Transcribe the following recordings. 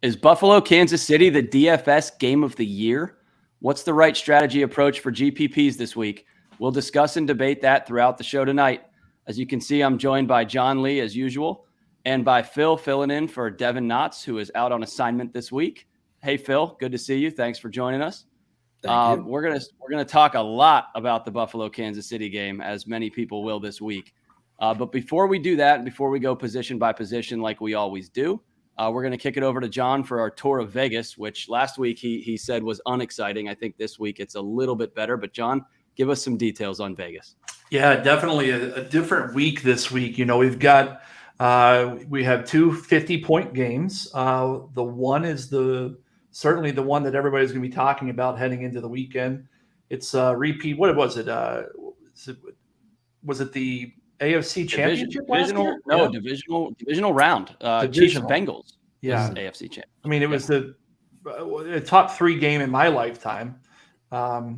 Is Buffalo, Kansas City the DFS game of the year? What's the right strategy approach for GPPs this week? We'll discuss and debate that throughout the show tonight. As you can see, I'm joined by John Lee as usual, and by Phil filling in for Devin Knotts, who is out on assignment this week. Hey, Phil, good to see you. Thanks for joining us. Thank you. We're gonna talk a lot about the Buffalo Kansas City game, as many people will this week. But before we do that, and before we go position by position like we always do, we're going to kick it over to John for our tour of Vegas, which last week he said was unexciting. I think this week it's a little bit better. But John, give us some details on Vegas. Yeah, definitely a different week this week. We've got we have two 50-point games. The one is certainly the one that everybody's going to be talking about heading into the weekend. It's a repeat. What was it? Was it the AFC Championship last year? No, yeah. Divisional round. Chiefs Bengals. Yeah, AFC Champ. I mean, it was the top 3 game in my lifetime.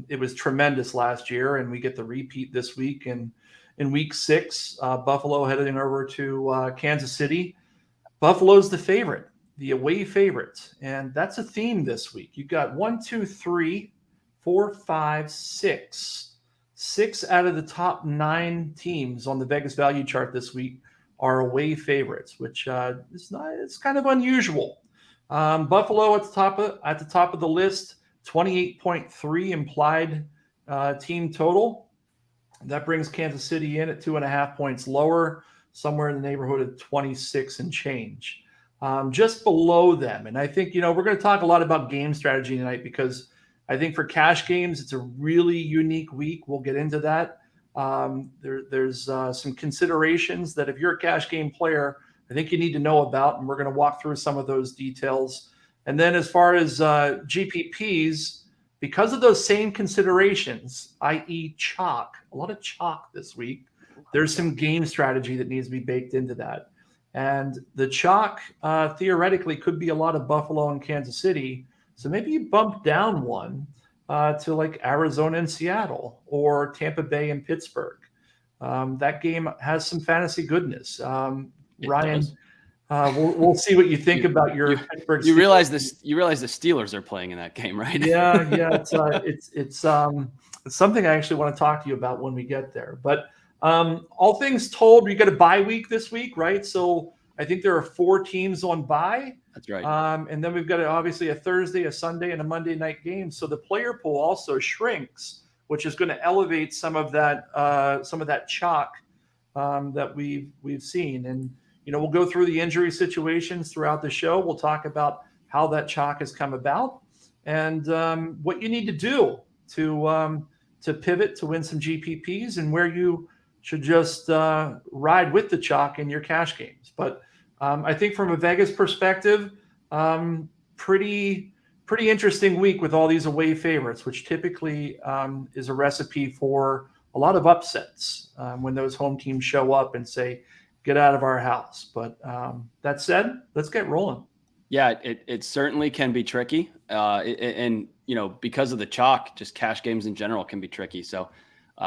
It was tremendous last year, and we get the repeat this week. And in week 6, Buffalo heading over to Kansas City. Buffalo's the favorite, the away favorite, and that's a theme this week. You've got 1, 2, 3, 4, 5, 6. 6 out of the top 9 teams on the Vegas value chart this week are away favorites, which it's kind of unusual. Buffalo at the top of the list, 28.3 implied team total. That brings Kansas City in at 2.5 points lower, somewhere in the neighborhood of 26 and change, just below them. And I think we're going to talk a lot about game strategy tonight, because I think for cash games, it's a really unique week. We'll get into that. There's some considerations that if you're a cash game player, I think you need to know about, and we're going to walk through some of those details. And then as far as GPPs, because of those same considerations, i.e. chalk, a lot of chalk this week, there's some game strategy that needs to be baked into that. And the chalk theoretically could be a lot of Buffalo and Kansas City. So maybe you bump down one to like Arizona and Seattle, or Tampa Bay and Pittsburgh. That game has some fantasy goodness. Ryan, we'll see what you think about your Pittsburgh. You realize this? You realize the Steelers are playing in that game, right? Yeah. It's something I actually want to talk to you about when we get there. But all things told, we got a bye week this week, right? So I think there are 4 teams on bye. That's right. And then we've got obviously a Thursday, a Sunday, and a Monday night game. So the player pool also shrinks, which is going to elevate some of that chalk that we've seen. And we'll go through the injury situations throughout the show. We'll talk about how that chalk has come about, and what you need to do to pivot to win some GPPs, and where you should just ride with the chalk in your cash games. But I think from a Vegas perspective, pretty interesting week with all these away favorites, which typically is a recipe for a lot of upsets when those home teams show up and say, get out of our house. But that said, let's get rolling. Yeah, it certainly can be tricky. And because of the chalk, just cash games in general can be tricky. So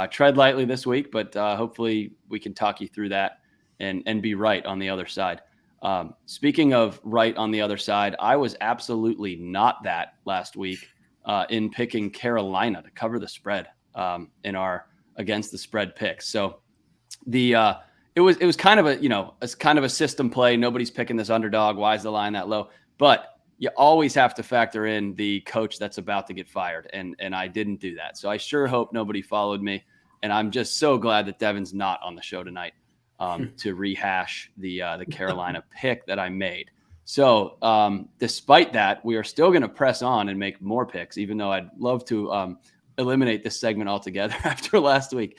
tread lightly this week, but hopefully we can talk you through that and be right on the other side. Speaking of right on the other side, I was absolutely not that last week in picking Carolina to cover the spread in our against the spread picks. So it was kind of a system play. Nobody's picking this underdog. Why is the line that low? But you always have to factor in the coach that's about to get fired, and I didn't do that. So I sure hope nobody followed me, and I'm just so glad that Devin's not on the show tonight. To rehash the Carolina pick that I made. So despite that, we are still going to press on and make more picks, even though I'd love to eliminate this segment altogether after last week.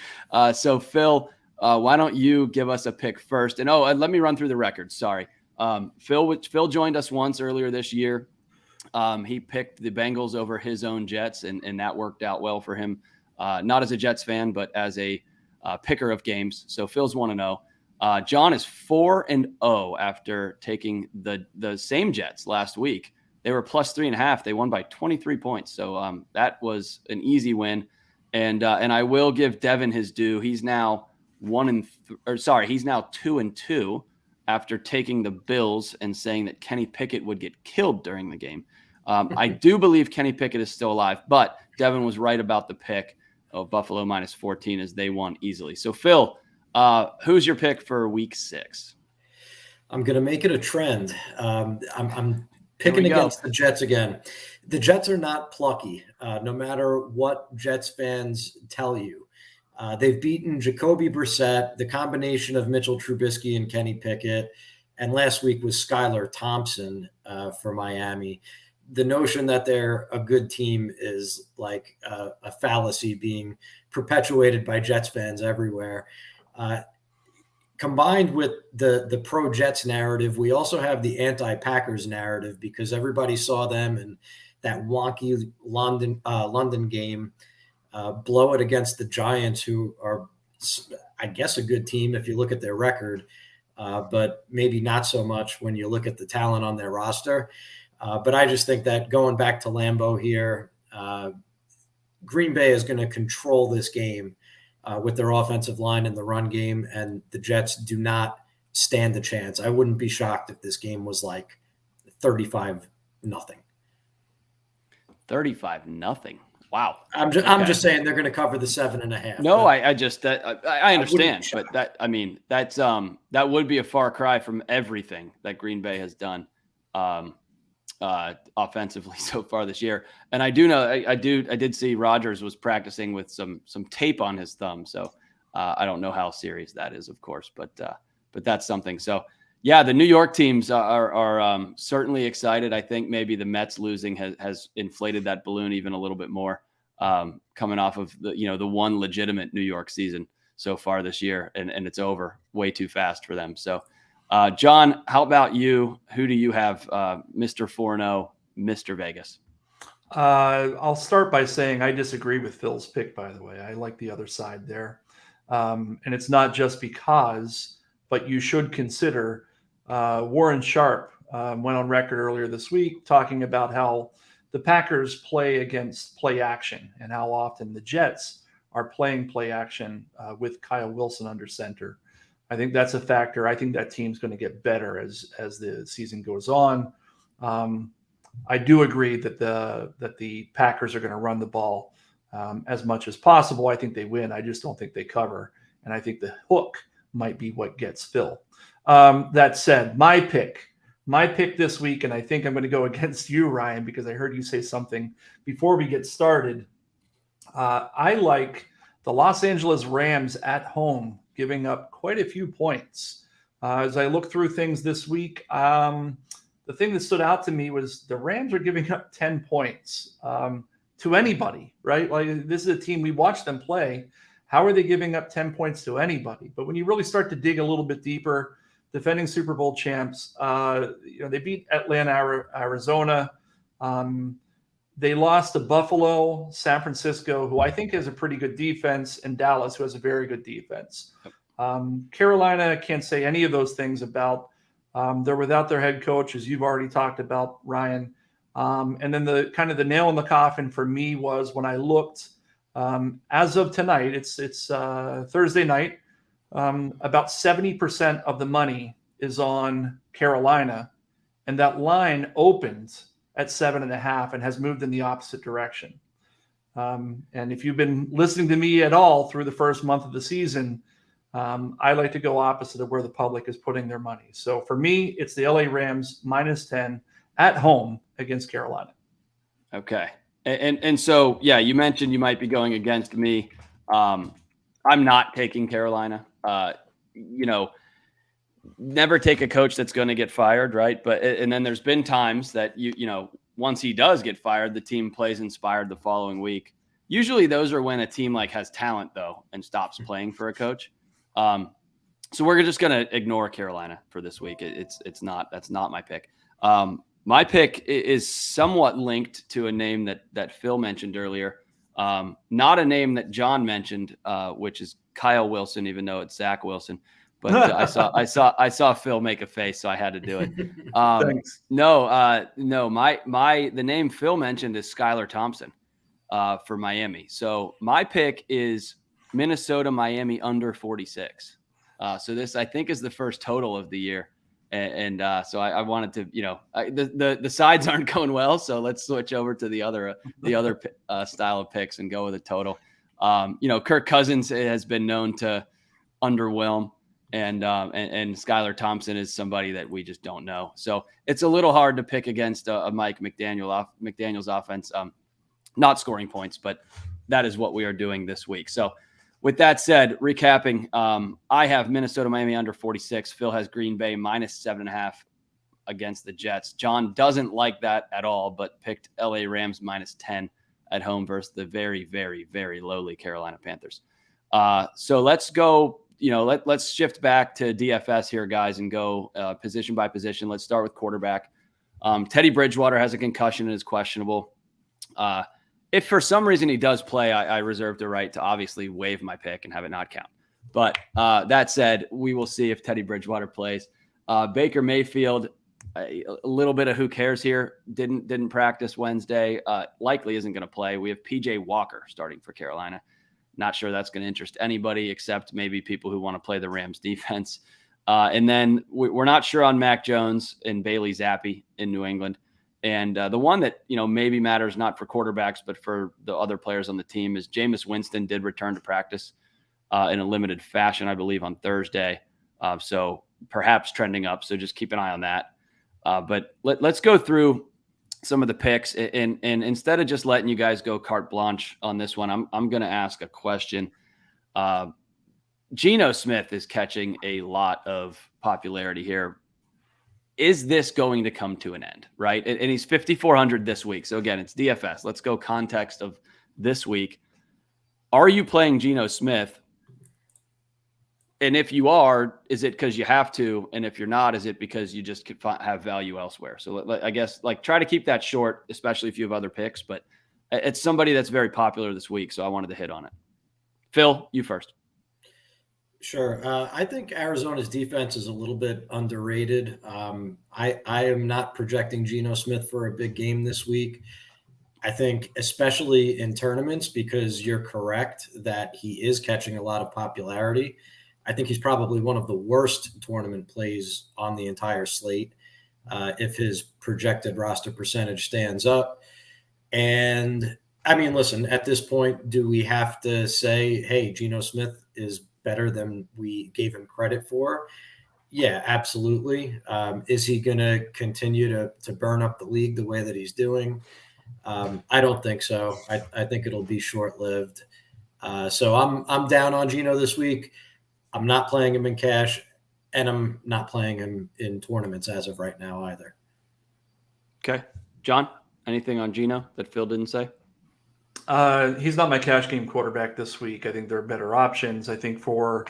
So Phil, why don't you give us a pick first? And let me run through the records. Sorry. Phil joined us once earlier this year. He picked the Bengals over his own Jets, and that worked out well for him. Not as a Jets fan, but as a picker of games. So Phil's 1-0. John is 4-0 after taking the same Jets last week. They were plus 3.5. They won by 23 points. So that was an easy win. And I will give Devin his due. He's now he's now 2-2 after taking the Bills and saying that Kenny Pickett would get killed during the game. I do believe Kenny Pickett is still alive, but Devin was right about the pick of Buffalo minus 14 as they won easily. So, Phil, who's your pick for week 6? I'm going to make it a trend. I'm picking against the Jets again. The Jets are not plucky, no matter what Jets fans tell you. They've beaten Jacoby Brissett, the combination of Mitchell Trubisky and Kenny Pickett, and last week was Skylar Thompson for Miami. The notion that they're a good team is like a fallacy being perpetuated by Jets fans everywhere. Combined with the pro-Jets narrative, we also have the anti-Packers narrative because everybody saw them in that wonky London game blow it against the Giants, who are, I guess, a good team if you look at their record, but maybe not so much when you look at the talent on their roster. But I just think that going back to Lambeau here, Green Bay is going to control this game with their offensive line and the run game, and the Jets do not stand a chance. I wouldn't be shocked if this game was like 35-0. 35-0. Wow. I'm just saying they're going to cover the 7.5. No, I understand, but that would be a far cry from everything that Green Bay has done offensively so far this year. And I do know I did see Rodgers was practicing with some tape on his thumb. So I don't know how serious that is, of course, but that's something. So yeah, the New York teams are certainly excited. I think maybe the Mets losing has inflated that balloon even a little bit more, coming off of the one legitimate New York season so far this year, and it's over way too fast for them. So John, how about you? Who do you have, Mr. 4-0, Mr. Vegas? I'll start by saying I disagree with Phil's pick, by the way. I like the other side there. And it's not just because, but you should consider Warren Sharp went on record earlier this week talking about how the Packers play against play action and how often the Jets are playing play action with Kyle Wilson under center. I think that's a factor. I think that team's going to get better as the season goes on. I do agree that the Packers are going to run the ball as much as possible. I think they win. I just don't think they cover. And I think the hook might be what gets Phil. That said, my pick this week, and I think I'm going to go against you, Ryan, because I heard you say something before we get started. I like the Los Angeles Rams at home, giving up quite a few points. As I look through things this week, the thing that stood out to me was the Rams are giving up 10 points to anybody, right? Like, this is a team, we watched them play. How are they giving up 10 points to anybody? But when you really start to dig a little bit deeper, defending Super Bowl champs, they beat Atlanta, Arizona. They lost to Buffalo, San Francisco, who I think has a pretty good defense, and Dallas, who has a very good defense. Carolina, can't say any of those things about. They're without their head coach, as you've already talked about, Ryan. And then the kind of the nail in the coffin for me was when I looked as of tonight, it's Thursday night, about 70% of the money is on Carolina, and that line opened at 7.5 and has moved in the opposite direction. And if you've been listening to me at all through the first month of the season, I like to go opposite of where the public is putting their money. So for me, it's the LA Rams minus 10 at home against Carolina. Okay. And so, yeah, you mentioned you might be going against me. I'm not taking Carolina. Never take a coach that's going to get fired, right? And then there's been times that once he does get fired, the team plays inspired the following week. Usually those are when a team has talent though and stops playing for a coach. So we're just going to ignore Carolina for this week. That's not my pick. My pick is somewhat linked to a name that Phil mentioned earlier. Not a name that John mentioned, which is Kyle Wilson, even though it's Zach Wilson. But I saw Phil make a face, so I had to do it. Thanks. No. The name Phil mentioned is Skylar Thompson for Miami. So my pick is Minnesota, Miami under 46. So this, I think, is the first total of the year. So I wanted to, the sides aren't going well. So let's switch over to the other style of picks and go with a total. Kirk Cousins has been known to underwhelm, and Skylar Thompson is somebody that we just don't know. So it's a little hard to pick against a Mike McDaniel's offense, not scoring points, but that is what we are doing this week. So with that said, recapping, I have Minnesota, Miami under 46. Phil has Green Bay minus 7.5 against the Jets. John doesn't like that at all, but picked LA Rams minus 10 at home versus the very, very, very lowly Carolina Panthers. So let's go, let's shift back to DFS here, guys, and go position by position. Let's start with quarterback. Teddy Bridgewater has a concussion and is questionable. If for some reason he does play, I reserve the right to obviously waive my pick and have it not count. But that said, we will see if Teddy Bridgewater plays. Baker Mayfield, a little bit of who cares here. Didn't practice Wednesday. Likely isn't going to play. We have PJ Walker starting for Carolina. Not sure that's going to interest anybody except maybe people who want to play the Rams defense. And then we're not sure on Mac Jones and Bailey Zappi in New England. And the one that, maybe matters not for quarterbacks, but for the other players on the team is Jameis Winston did return to practice in a limited fashion, I believe, on Thursday. So perhaps trending up. So just keep an eye on that. But let's go through some of the picks. And instead of just letting you guys go carte blanche on this one, I'm going to ask a question. Geno Smith is catching a lot of popularity here. Is this going to come to an end, right? And he's 5,400 this week. So again, it's DFS. Let's go context of this week. Are you playing Geno Smith? And if you are, is it because you have to? And if you're not, is it because you just could have value elsewhere? So I guess try to keep that short, especially if you have other picks. But it's somebody that's very popular this week, so I wanted to hit on it. Phil, you first. Sure. I think Arizona's defense is a little bit underrated. I am not projecting Geno Smith for a big game this week. I think especially in tournaments, because you're correct that he is catching a lot of popularity. I think he's probably one of the worst tournament plays on the entire slate if his projected roster percentage stands up. And I mean, listen, at this point, do we have to say, hey, Geno Smith is better than we gave him credit for? Yeah, absolutely. Is he going to continue to burn up the league the way that he's doing? I don't think so. I think it'll be short-lived. So I'm down on Geno this week. I'm not playing him in cash, and I'm not playing him in tournaments as of right now either. Okay. John, anything on Geno that Phil didn't say? He's not my cash game quarterback this week. I think there are better options. I think for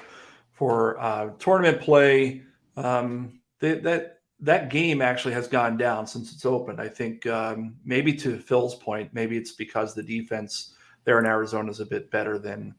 tournament play, that game actually has gone down since it's opened. I think maybe to Phil's point, maybe it's because the defense there in Arizona is a bit better than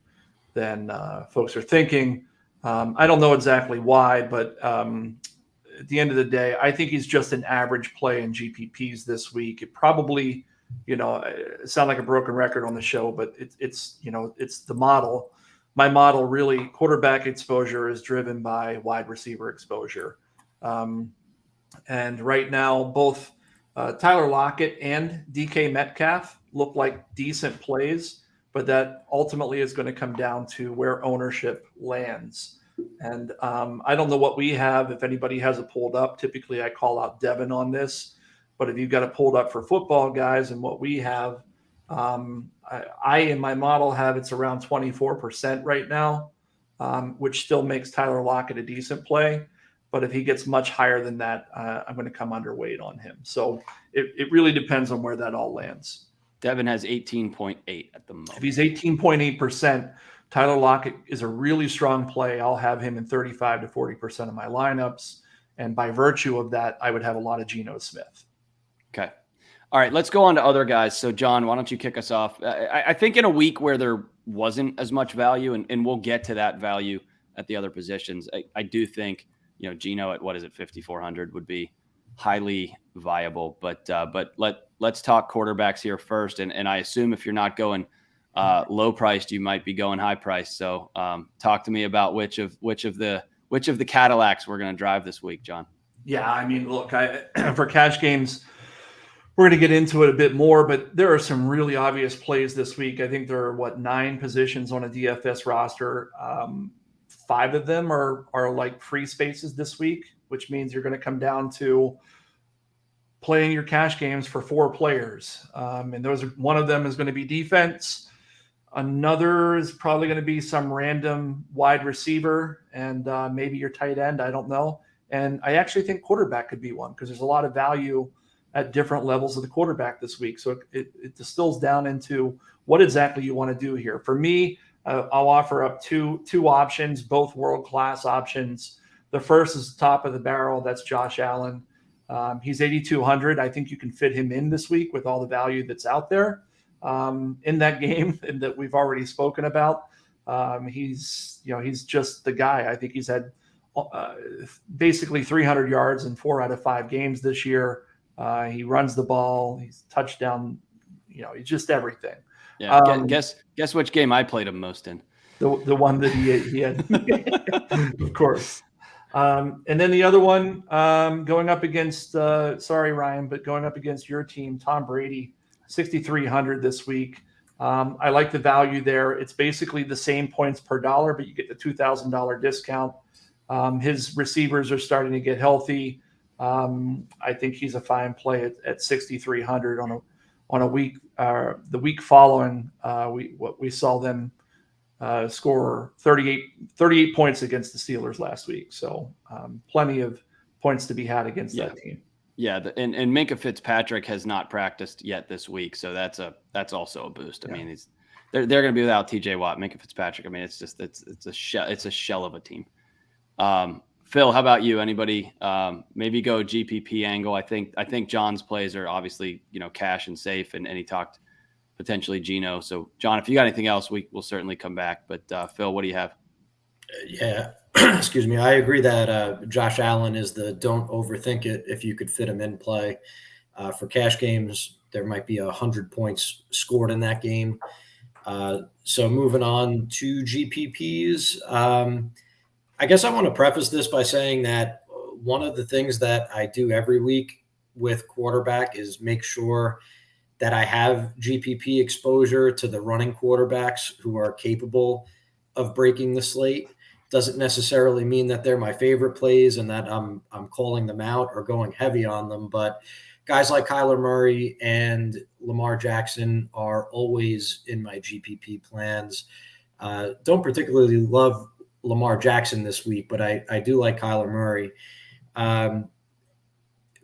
folks are thinking. I don't know exactly why, but at the end of the day, I think he's just an average play in GPPs this week. It probably, it sound like a broken record on the show, but it's the model. My model really, quarterback exposure is driven by wide receiver exposure. And right now, both Tyler Lockett and DK Metcalf look like decent plays, but that ultimately is going to come down to where ownership lands. And I don't know what we have. If anybody has it pulled up, typically I call out Devin on this. But if you've got it pulled up for Footballguys and what we have, I in my model have it's around 24% right now, which still makes Tyler Lockett a decent play. But if he gets much higher than that, I'm going to come underweight on him. So it really depends on where that all lands. Devin has 18.8 at the moment. If he's 18.8%, Tyler Lockett is a really strong play. I'll have him in 35 to 40% of my lineups. And by virtue of that, I would have a lot of Geno Smith. Okay. All right, let's go on to other guys. So, John, why don't you kick us off? I think in a week where there wasn't as much value, and we'll get to that value at the other positions, I do think, Geno at, 5,400 would be highly viable. But let's talk quarterbacks here first. And I assume if you're not going low priced, you might be going high priced. So talk to me about which of the Cadillacs we're going to drive this week, John. Yeah, I mean, look, for cash games, we're going to get into it a bit more, but there are some really obvious plays this week. I think there are 9 positions on a DFS roster. 5 of them are like free spaces this week, which means you're going to come down to playing your cash games for 4 players. And one of them is going to be defense. Another is probably going to be some random wide receiver and maybe your tight end. I don't know. And I actually think quarterback could be one because there's a lot of value at different levels of the quarterback this week. So it distills down into what exactly you want to do here. For me, I'll offer up two options, both world-class options. The first is top of the barrel. That's Josh Allen. He's 8,200. I think you can fit him in this week with all the value that's out there in that game and that we've already spoken about. He's just the guy. I think he's had basically 300 yards in 4 out of 5 games this year. He runs the ball. He's touchdown. He's just everything. Yeah. Guess which game I played him most in. The one that he had, of course. And then the other one going up against, sorry, Ryan, but going up against your team, Tom Brady, 6,300 this week. I like the value there. It's basically the same points per dollar, but you get the $2,000 discount. His receivers are starting to get healthy. I think he's a fine play at 6,300 on a week. The week following, we saw them score 38 points against the Steelers last week. So plenty of points to be had against that team. Yeah, and Minkah Fitzpatrick has not practiced yet this week, so that's also a boost. I mean, they're going to be without T.J. Watt, Minkah Fitzpatrick. I mean, it's a shell of a team. Phil, how about you? Anybody maybe go GPP angle? I think John's plays are obviously cash and safe, and he talked potentially Geno. So John, if you got anything else, we will certainly come back. But Phil, what do you have? Yeah, excuse me. I agree that Josh Allen is the don't overthink it. If you could fit him in play for cash games, there might be 100 points scored in that game. So moving on to GPPs. I guess I want to preface this by saying that one of the things that I do every week with quarterback is make sure that I have GPP exposure to the running quarterbacks who are capable of breaking the slate. Doesn't necessarily mean that they're my favorite plays and that I'm calling them out or going heavy on them, but guys like Kyler Murray and Lamar Jackson are always in my GPP plans. Don't particularly love Lamar Jackson this week, but I do like Kyler Murray.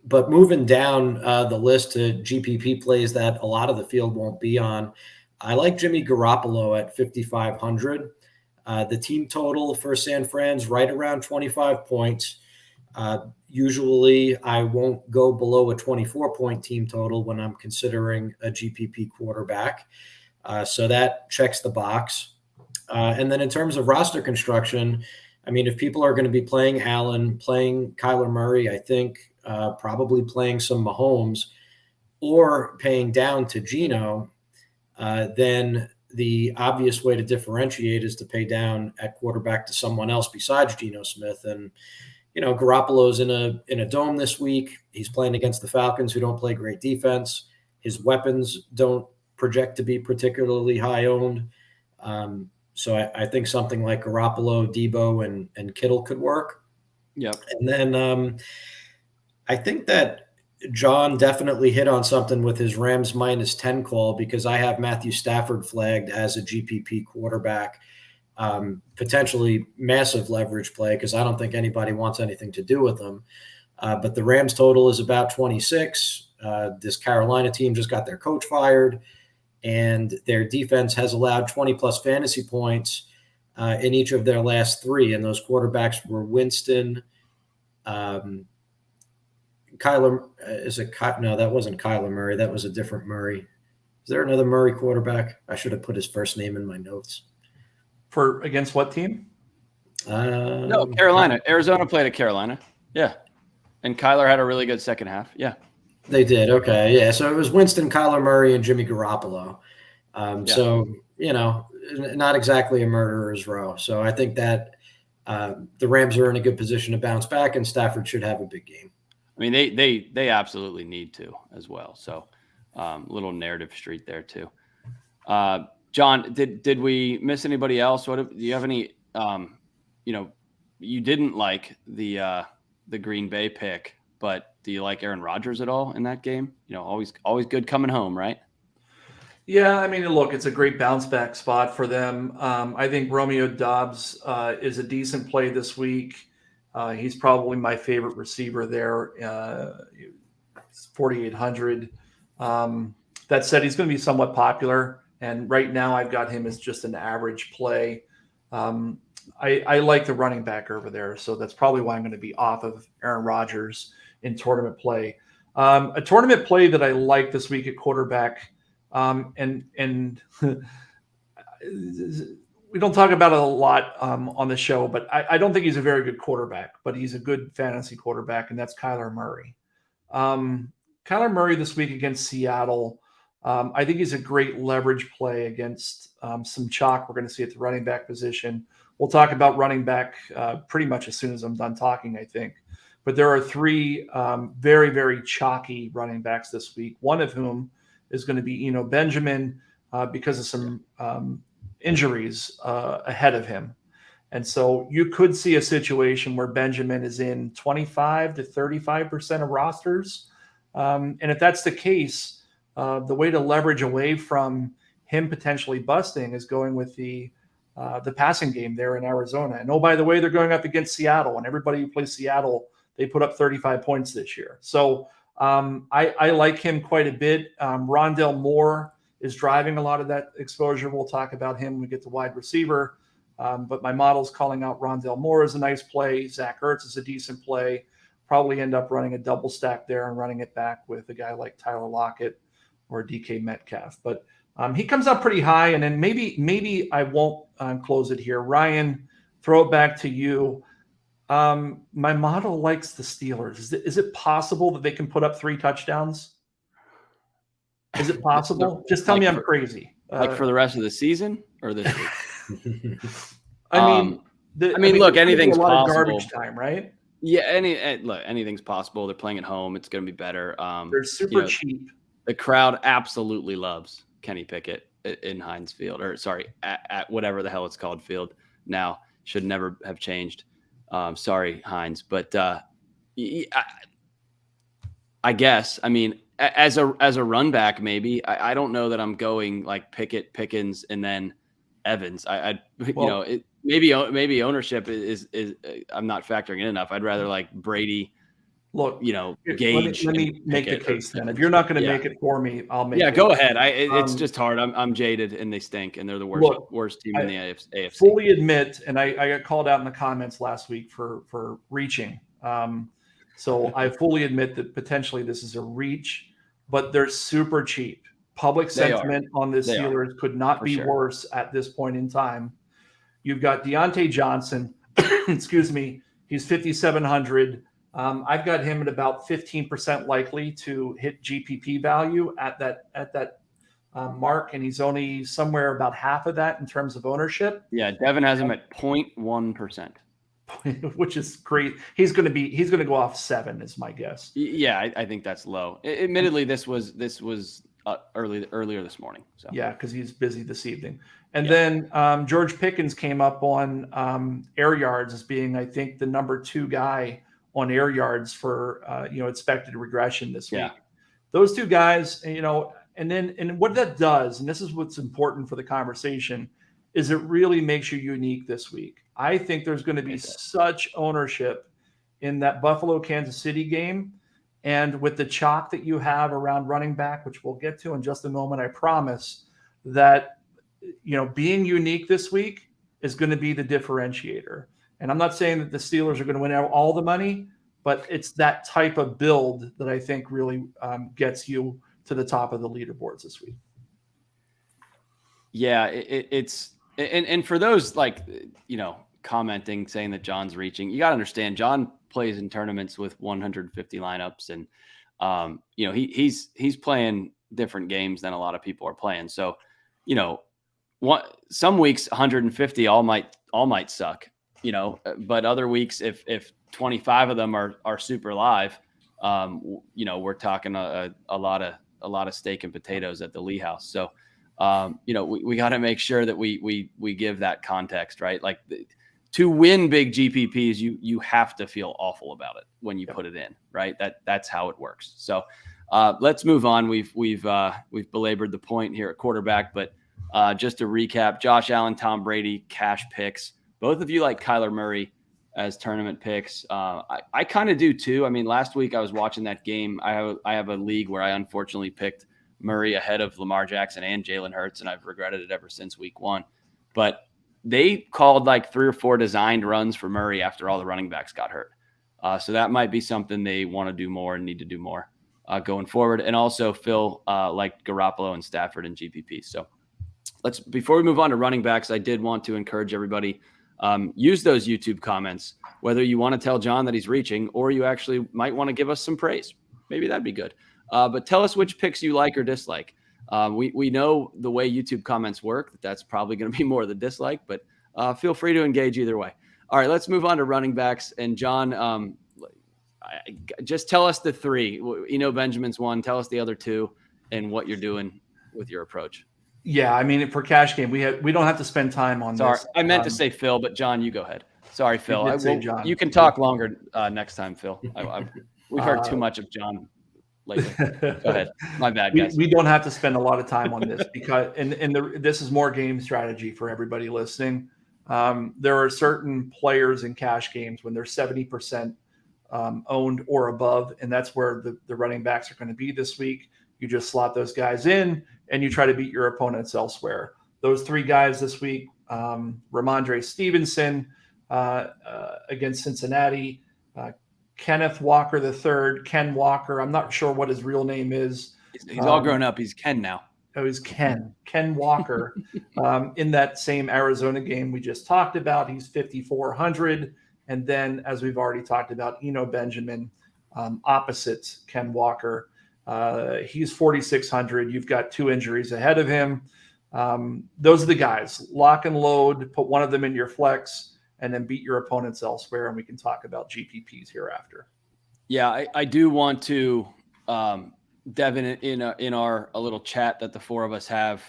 But moving down the list to GPP plays that a lot of the field won't be on, I like Jimmy Garoppolo at 5,500. The team total for San Fran's right around 25 points. Usually I won't go below a 24-point team total when I'm considering a GPP quarterback. So that checks the box. And then in terms of roster construction, I mean, if people are going to be playing Allen, playing Kyler Murray, I think probably playing some Mahomes or paying down to Geno, then the obvious way to differentiate is to pay down at quarterback to someone else besides Geno Smith. And, Garoppolo's in a dome this week. He's playing against the Falcons, who don't play great defense. His weapons don't project to be particularly high owned. So I think something like Garoppolo, Debo, and Kittle could work. Yep. And then I think that John definitely hit on something with his Rams -10 call, because I have Matthew Stafford flagged as a GPP quarterback, potentially massive leverage play because I don't think anybody wants anything to do with him. But the Rams total is about 26. This Carolina team just got their coach fired, and their defense has allowed 20-plus fantasy points in each of their last 3. And those quarterbacks were Winston, Kyler. No, that wasn't Kyler Murray. That was a different Murray. Is there another Murray quarterback? I should have put his first name in my notes. For against what team? No, Carolina. Arizona played at Carolina. Yeah. And Kyler had a really good second half. Yeah. They did. Okay. Yeah. So it was Winston, Kyler Murray, and Jimmy Garoppolo. So, not exactly a murderer's row. So I think that the Rams are in a good position to bounce back, and Stafford should have a big game. I mean, they absolutely need to as well. So little narrative street there too. John, did we miss anybody else? Do you have any? You didn't like the Green Bay pick, but do you like Aaron Rodgers at all in that game? Always good coming home, right? Yeah, I mean, look, it's a great bounce back spot for them. I think Romeo Doubs is a decent play this week. He's probably my favorite receiver there. 4,800. That said, he's going to be somewhat popular. And right now I've got him as just an average play. I like the running back over there. So that's probably why I'm going to be off of Aaron Rodgers in tournament play. A tournament play that I like this week at quarterback. And we don't talk about it a lot on the show, but I don't think he's a very good quarterback, but he's a good fantasy quarterback, and that's Kyler Murray. Kyler Murray this week against Seattle. I think he's a great leverage play against some chalk we're going to see at the running back position. We'll talk about running back pretty much as soon as I'm done talking, I think. But there are three very, very chalky running backs this week, one of whom is going to be Benjamin because of some injuries ahead of him. And so you could see a situation where Benjamin is in 25 to 35% of rosters. And if that's the case, the way to leverage away from him potentially busting is going with the passing game there in Arizona. And oh, by the way, they're going up against Seattle, and everybody who plays Seattle, they put up 35 points this year. So I like him quite a bit. Rondale Moore is driving a lot of that exposure. We'll talk about him when we get to wide receiver. But my model's calling out Rondale Moore as a nice play. Zach Ertz is a decent play. Probably end up running a double stack there and running it back with a guy like Tyler Lockett or DK Metcalf. But he comes up pretty high, and then maybe I won't close it here. Ryan, throw it back to you. My model likes the Steelers. Is it possible that they can put up 3 touchdowns? Is it possible? Just tell me I'm crazy. For the rest of the season or this week? I mean, look, anything's a lot possible. Of garbage time, right? Yeah, anything's possible. They're playing at home. It's going to be better. They're super cheap. The crowd absolutely loves Kenny Pickett in Heinz Field, or sorry, at whatever the hell it's called field now. Should never have changed. Sorry, Heinz, but I guess, I mean, as a run back, maybe I don't know that I'm going like Pickett, Pickens, and then Evans. Maybe ownership is I'm not factoring in enough. I'd rather like Brady. Look, Gage. Let me make the case then. If you're not going to make it for me, I'll make it. Yeah, go ahead. It's just hard. I'm jaded, and they stink, and they're the worst team in the AFC. Fully admit, and I got called out in the comments last week for reaching. So I fully admit that potentially this is a reach, but they're super cheap. Public sentiment on the Steelers could not be worse at this point in time. You've got Deontay Johnson. Excuse me. He's 5,700. I've got him at about 15% likely to hit GPP value at that mark, and he's only somewhere about half of that in terms of ownership. Yeah, Devin has him at 0.1%, which is great. He's going to go off 7 is my guess. Yeah, I think that's low. Admittedly, this was earlier this morning. So yeah, because he's busy this evening. And then George Pickens came up on air yards as being, I think, the number 2 guy on air yards for expected regression this week. Those 2 guys, and what that does, and this is what's important for the conversation, is it really makes you unique this week. I think there's going to be such ownership in that Buffalo Kansas City game, and with the chalk that you have around running back, which we'll get to in just a moment, I promise that being unique this week is going to be the differentiator. And I'm not saying that the Steelers are going to win out all the money, but it's that type of build that I think really gets you to the top of the leaderboards this week. Yeah, it's and for those commenting, saying that John's reaching, you got to understand John plays in tournaments with 150 lineups, and he's playing different games than a lot of people are playing. So some weeks 150 all might suck. but other weeks, if 25 of them are super live, we're talking a lot of steak and potatoes at the Lee House. So, we got to make sure that we give that context, right? Like to win big GPPs, you have to feel awful about it when you put it in, right? That's how it works. So let's move on. We've belabored the point here at quarterback, but just to recap: Josh Allen, Tom Brady, cash picks. Both of you like Kyler Murray as tournament picks. I kind of do too. I mean, last week I was watching that game. I have a league where I unfortunately picked Murray ahead of Lamar Jackson and Jalen Hurts, and I've regretted it ever since week 1. But they called like 3 or 4 designed runs for Murray after all the running backs got hurt. So that might be something they want to do more and need to do more going forward. And also Phil like Garoppolo and Stafford and GPP. So before we move on to running backs, I did want to encourage everybody, use those YouTube comments, whether you want to tell John that he's reaching or you actually might want to give us some praise. Maybe that'd be good. But tell us which picks you like or dislike. We know the way YouTube comments work, that's probably going to be more the dislike, but feel free to engage either way. All right, let's move on to running backs. And John, just tell us the 3. Benjamin's 1. Tell us the other 2 and what you're doing with your approach. Yeah, I mean, for cash game, we don't have to spend time on this. I meant to say Phil, but John, you go ahead. Sorry, Phil. John. You can talk longer next time, Phil. We've heard too much of John lately. Go ahead. My bad, guys. We don't have to spend a lot of time on this because this is more game strategy for everybody listening. There are certain players in cash games when they're 70% owned or above, and that's where the running backs are going to be this week. You just slot those guys in, and you try to beat your opponents elsewhere. Those 3 guys this week, Rhamondre Stevenson against Cincinnati, Kenneth Walker III, Ken Walker. I'm not sure what his real name is. He's all grown up. He's Ken now. Oh, he's Ken Walker. In that same Arizona game we just talked about, he's 5,400. And then, as we've already talked about, Benjamin, opposite Ken Walker. He's 4,600. You've got 2 injuries ahead of him. Those are the guys. Lock and load, put one of them in your flex, and then beat your opponents elsewhere. And we can talk about GPPs hereafter. Yeah, I do want to, Devin, in our a little chat that the 4 of us have,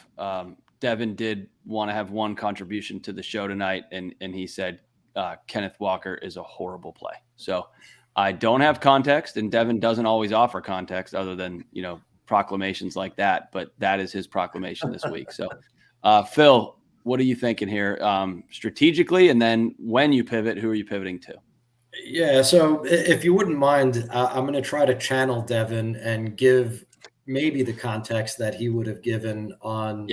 Devin did want to have one contribution to the show tonight, and he said Kenneth Walker is a horrible play. So I don't have context, and Devin doesn't always offer context other than, proclamations like that, but that is his proclamation this week. So Phil, what are you thinking here strategically? And then when you pivot, who are you pivoting to? Yeah, so if you wouldn't mind, I'm going to try to channel Devin and give maybe the context that he would have given on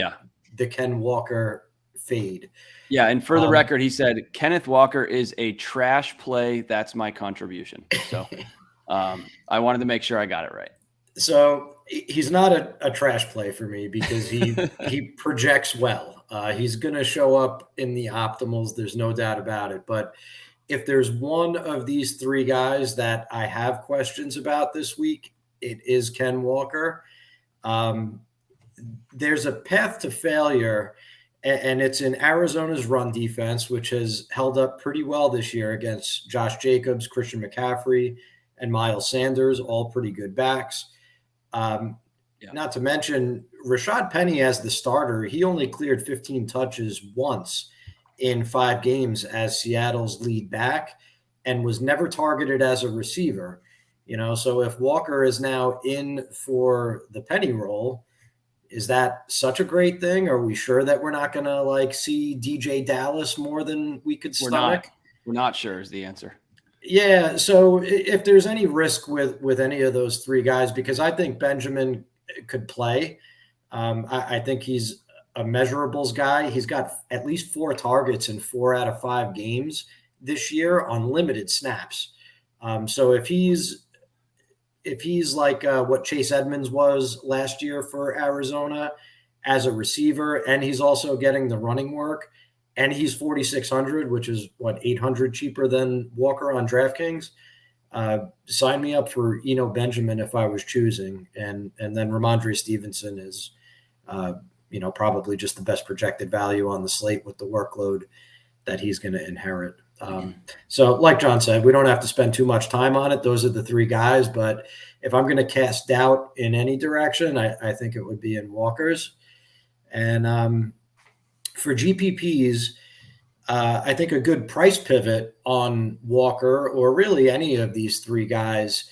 the Ken Walker fade. Yeah, and for the record, he said, Kenneth Walker is a trash play. That's my contribution. So I wanted to make sure I got it right. So he's not a trash play for me because he projects well. He's going to show up in the optimals. There's no doubt about it. But if there's one of these 3 guys that I have questions about this week, it is Ken Walker. There's a path to failure, and it's in Arizona's run defense, which has held up pretty well this year against Josh Jacobs, Christian McCaffrey, and Miles Sanders, all pretty good backs. Not to mention Rashad Penny as the starter. He only cleared 15 touches once in 5 games as Seattle's lead back and was never targeted as a receiver. So if Walker is now in for the Penny role, is that such a great thing? Are we sure that we're not going to see DJ Dallas more than we could stomach? We're not sure is the answer. Yeah. So if there's any risk with any of those 3 guys, because I think Benjamin could play, I think he's a measurables guy. He's got at least 4 targets in 4 out of 5 games this year on limited snaps. So if he's like what Chase Edmonds was last year for Arizona as a receiver, and he's also getting the running work, and he's 4,600, which is 800 cheaper than Walker on DraftKings. Sign me up for Benjamin if I was choosing, and then Rhamondre Stevenson is probably just the best projected value on the slate with the workload that he's going to inherit. So like John said, we don't have to spend too much time on it. Those are the three guys. But if I'm going to cast doubt in any direction, I think it would be in Walker's. And for GPPs, I think a good price pivot on Walker or really any of these three guys,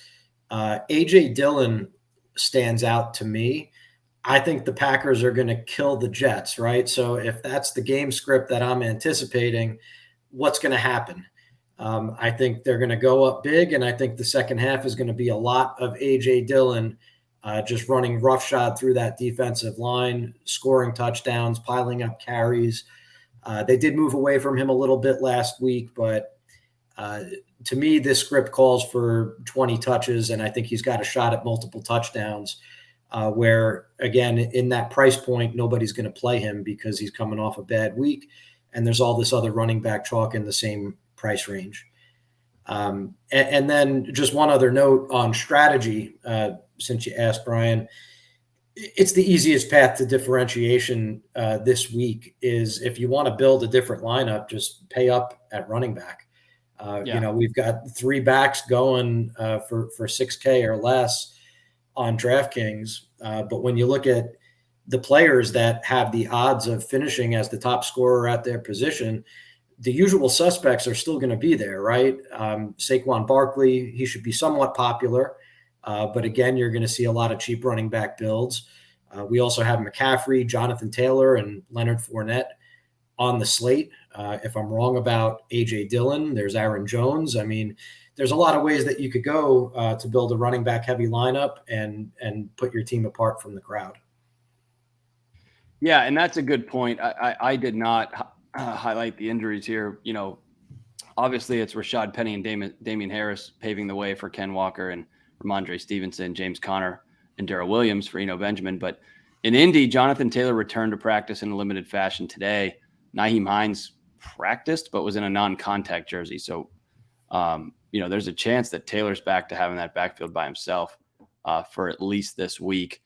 A.J. Dillon stands out to me. I think the Packers are going to kill the Jets, right? So if that's the game script that I'm anticipating, what's going to happen? I think they're going to go up big, and I think the second half is going to be a lot of A.J. Dillon just running roughshod through that defensive line, scoring touchdowns, piling up carries. They did move away from him a little bit last week, but to me, this script calls for 20 touches, and I think he's got a shot at multiple touchdowns where, again, in that price point, nobody's going to play him because he's coming off a bad week, and there's all this other running back chalk in the same price range. And then just one other note on strategy, since you asked, Brian, it's the easiest path to differentiation this week is if you want to build a different lineup, just pay up at running back. We've got three backs going for 6K or less on DraftKings. But when you look at the players that have the odds of finishing as the top scorer at their position, the usual suspects are still going to be there, right? Saquon Barkley, he should be somewhat popular. But again, you're going to see a lot of cheap running back builds. We also have McCaffrey, Jonathan Taylor, and Leonard Fournette on the slate. If I'm wrong about A.J. Dillon, there's Aaron Jones. I mean, there's a lot of ways that you could go to build a running back heavy lineup and put your team apart from the crowd. Yeah, and that's a good point. I did not highlight the injuries here. Obviously it's Rashad Penny and Damian Harris paving the way for Ken Walker and Rhamondre Stevenson, James Conner, and Darrell Williams for Eno Benjamin. But in Indy, Jonathan Taylor returned to practice in a limited fashion today. Nyheim Hines practiced, but was in a non-contact jersey. So, there's a chance that Taylor's back to having that backfield by himself for at least this week.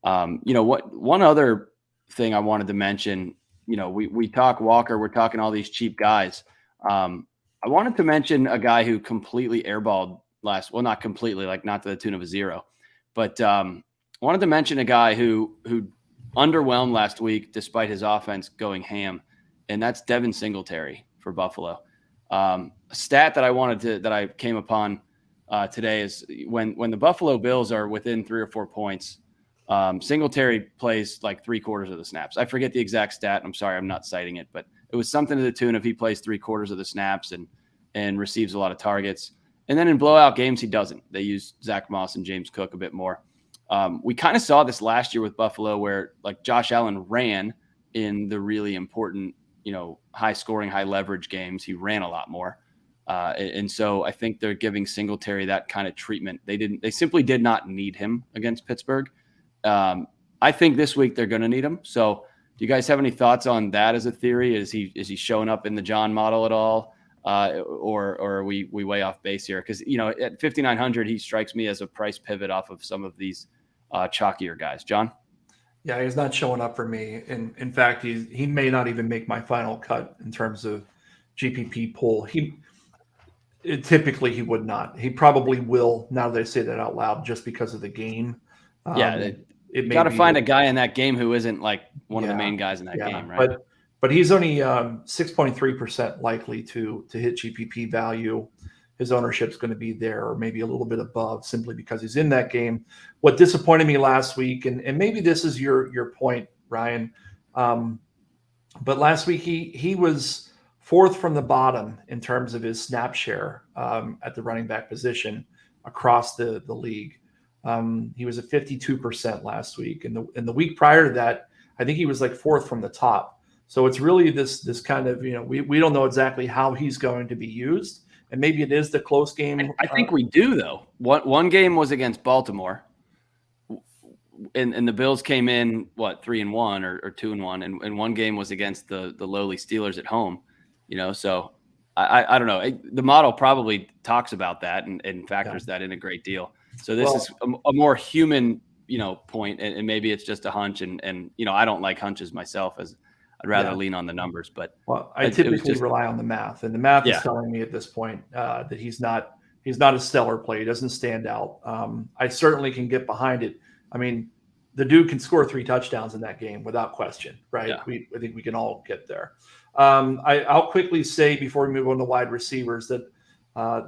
One other thing I wanted to mention, we talk Walker, we're talking all these cheap guys. I wanted to mention a guy who completely airballed not completely, like not to the tune of a zero, but I wanted to mention a guy who underwhelmed last week despite his offense going ham, and that's Devin Singletary for Buffalo. A stat that I came upon today is when the Buffalo Bills are within 3 or 4 points, Singletary plays like 3/4 of the snaps. I forget the exact stat. I'm sorry, I'm not citing it, but it was something to the tune of he plays 3/4 of the snaps and receives a lot of targets. And then in blowout games, he doesn't. They use Zach Moss and James Cook a bit more. We kind of saw this last year with Buffalo where like Josh Allen ran in the really important, high scoring, high leverage games. He ran a lot more. And so I think they're giving Singletary that kind of treatment. They simply did not need him against Pittsburgh. I think this week they're going to need him. So do you guys have any thoughts on that as a theory? Is he showing up in the John model at all? Or are we way off base here? Because, at 5,900, he strikes me as a price pivot off of some of these chalkier guys. John? Yeah, he's not showing up for me. In fact, he may not even make my final cut in terms of GPP pool. Typically he would not. He probably will, now that I say that out loud, just because of the game. It got to find a guy in that game who isn't like one of the main guys in that game, right? But he's only 6.3% likely to hit GPP value. His ownership's going to be there or maybe a little bit above simply because he's in that game. What disappointed me last week, and maybe this is your point, Ryan, but last week he was fourth from the bottom in terms of his snap share at the running back position across the league. He was at 52% last week. And the week prior to that, I think he was like fourth from the top. So it's really this kind of, we don't know exactly how he's going to be used. And maybe it is the close game. I think we do, though. One game was against Baltimore. And the Bills came in, 3-1 or 2-1. And one game was against the lowly Steelers at home. So I don't know. The model probably talks about that and factors that in a great deal. So this is a more human, point, and maybe it's just a hunch. And I don't like hunches myself I'd rather lean on the numbers. But well, I typically rely on the math, and the math is telling me at this point that he's not a stellar play. He doesn't stand out. I certainly can get behind it. I mean, the dude can score 3 touchdowns in that game without question, right? Yeah. I think we can all get there. I'll quickly say before we move on to wide receivers that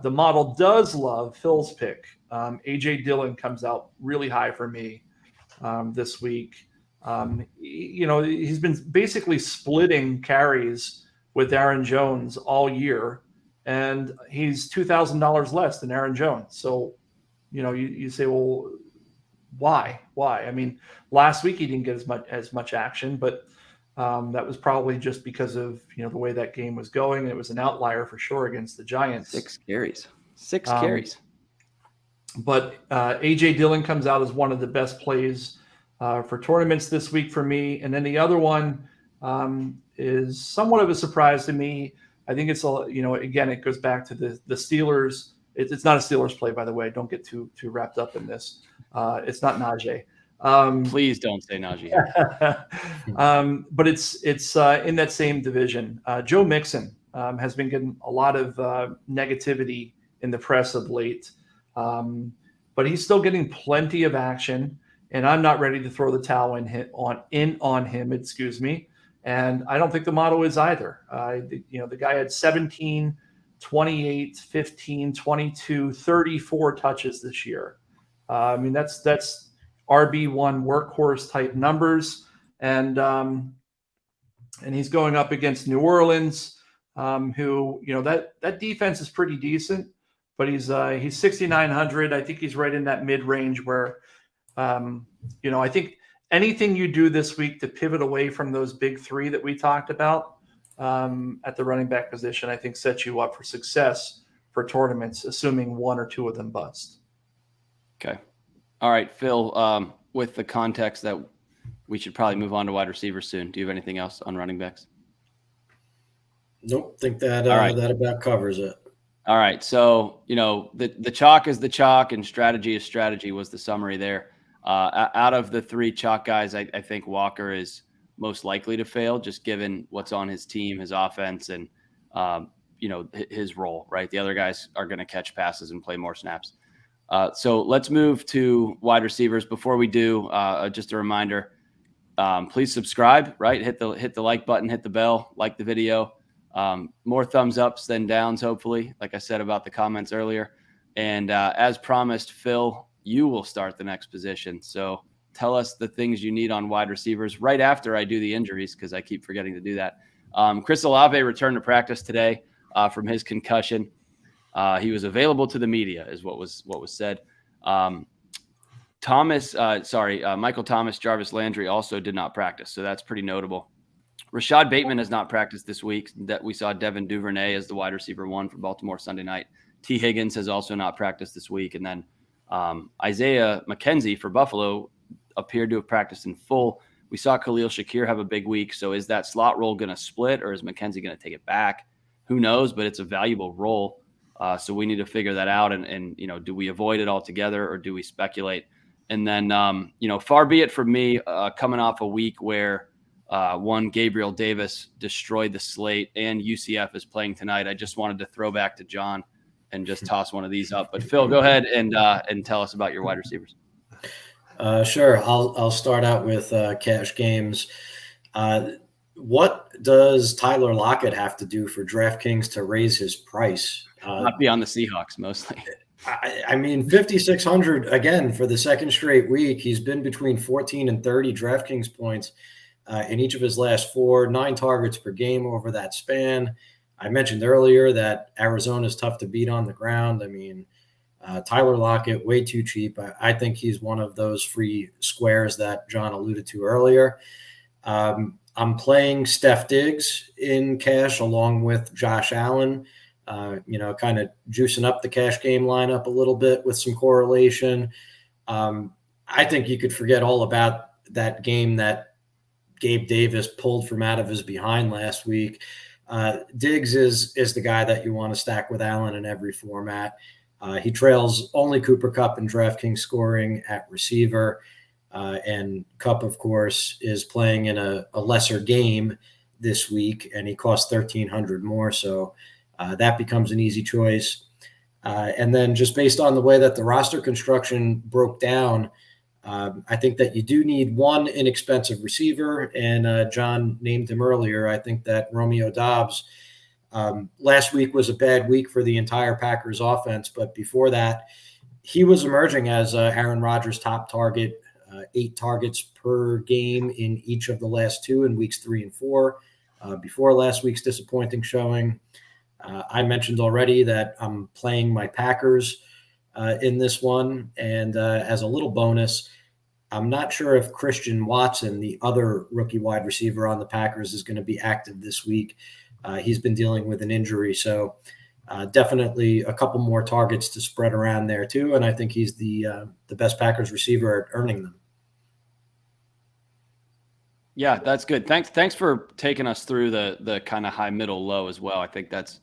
the model does love Phil's pick. A.J. Dillon comes out really high for me this week. He's been basically splitting carries with Aaron Jones all year, and he's $2,000 less than Aaron Jones. So, you say, well, why? I mean, last week he didn't get as much action, but that was probably just because of the way that game was going. It was an outlier for sure against the Giants. 6 carries. But A.J. Dillon comes out as one of the best plays for tournaments this week for me. And then the other one is somewhat of a surprise to me. I think it's again, it goes back to the Steelers. It's not a Steelers play, by the way. Don't get too wrapped up in this. It's not Najee. Please don't say Najee. But it's in that same division. Joe Mixon has been getting a lot of negativity in the press of late, but he's still getting plenty of action. And I'm not ready to throw the towel in on him. Excuse me. And I don't think the model is either. The guy had 17, 28, 15, 22, 34 touches this year. I mean, that's RB1 workhorse type numbers. And he's going up against New Orleans, who, that defense is pretty decent, but he's 6,900. I think he's right in that mid-range where, I think anything you do this week to pivot away from those big 3 that we talked about at the running back position, I think sets you up for success for tournaments, assuming 1 or 2 of them bust. Okay. All right, Phil, with the context that we should probably move on to wide receivers soon. Do you have anything else on running backs? Nope. Think that that about covers it. All right. So, the chalk is the chalk and strategy is strategy was the summary there. Out of the 3 chalk guys, I think Walker is most likely to fail, just given what's on his team, his offense, and, his role, right? The other guys are going to catch passes and play more snaps. So let's move to wide receivers. Before we do, just a reminder, please subscribe, right? Hit the like button, hit the bell, like the video. More thumbs ups than downs, hopefully, like I said about the comments earlier. And as promised, Phil, you will start the next position. So tell us the things you need on wide receivers right after I do the injuries, because I keep forgetting to do that. Chris Olave returned to practice today from his concussion. He was available to the media, is what was said. Michael Thomas, Jarvis Landry also did not practice, so that's pretty notable. Rashad Bateman has not practiced this week. That we saw Devin Duvernay as the wide receiver 1 for Baltimore Sunday night. T. Higgins has also not practiced this week, and then Isaiah McKenzie for Buffalo appeared to have practiced in full. We saw Khalil Shakir have a big week, so is that slot role going to split, or is McKenzie going to take it back? Who knows, but it's a valuable role. So we need to figure that out. And do we avoid it altogether or do we speculate? And then, far be it from me coming off a week where one Gabriel Davis destroyed the slate and UCF is playing tonight. I just wanted to throw back to John and just toss one of these up. But Phil, go ahead and tell us about your wide receivers. Sure. I'll start out with cash games. What does Tyler Lockett have to do for DraftKings to raise his price? Not be on the Seahawks mostly. I mean, 5,600 again for the second straight week. He's been between 14 and 30 DraftKings points in each of his last 4, 9 targets per game over that span. I mentioned earlier that Arizona is tough to beat on the ground. I mean, Tyler Lockett, way too cheap. I think he's one of those free squares that John alluded to earlier. I'm playing Steph Diggs in cash along with Josh Allen. Kind of juicing up the cash game lineup a little bit with some correlation. I think you could forget all about that game that Gabe Davis pulled from out of his behind last week. Diggs is the guy that you want to stack with Allen in every format. He trails only Cooper Kupp in DraftKings scoring at receiver. And Kupp, of course, is playing in a lesser game this week, and he costs 1,300 more. So that becomes an easy choice. And then just based on the way that the roster construction broke down, I think that you do need one inexpensive receiver, and John named him earlier. I think that Romeo Doubs, last week was a bad week for the entire Packers offense, but before that, he was emerging as Aaron Rodgers' top target, 8 targets per game in each of the last 2 in weeks 3 and 4. Before last week's disappointing showing, I mentioned already that I'm playing my Packers in this one, and as a little bonus, I'm not sure if Christian Watson, the other rookie wide receiver on the Packers, is going to be active this week. He's been dealing with an injury, so definitely a couple more targets to spread around there too, and I think he's the best Packers receiver at earning them. Yeah, that's good. Thanks for taking us through the kind of high, middle, low as well. I think that's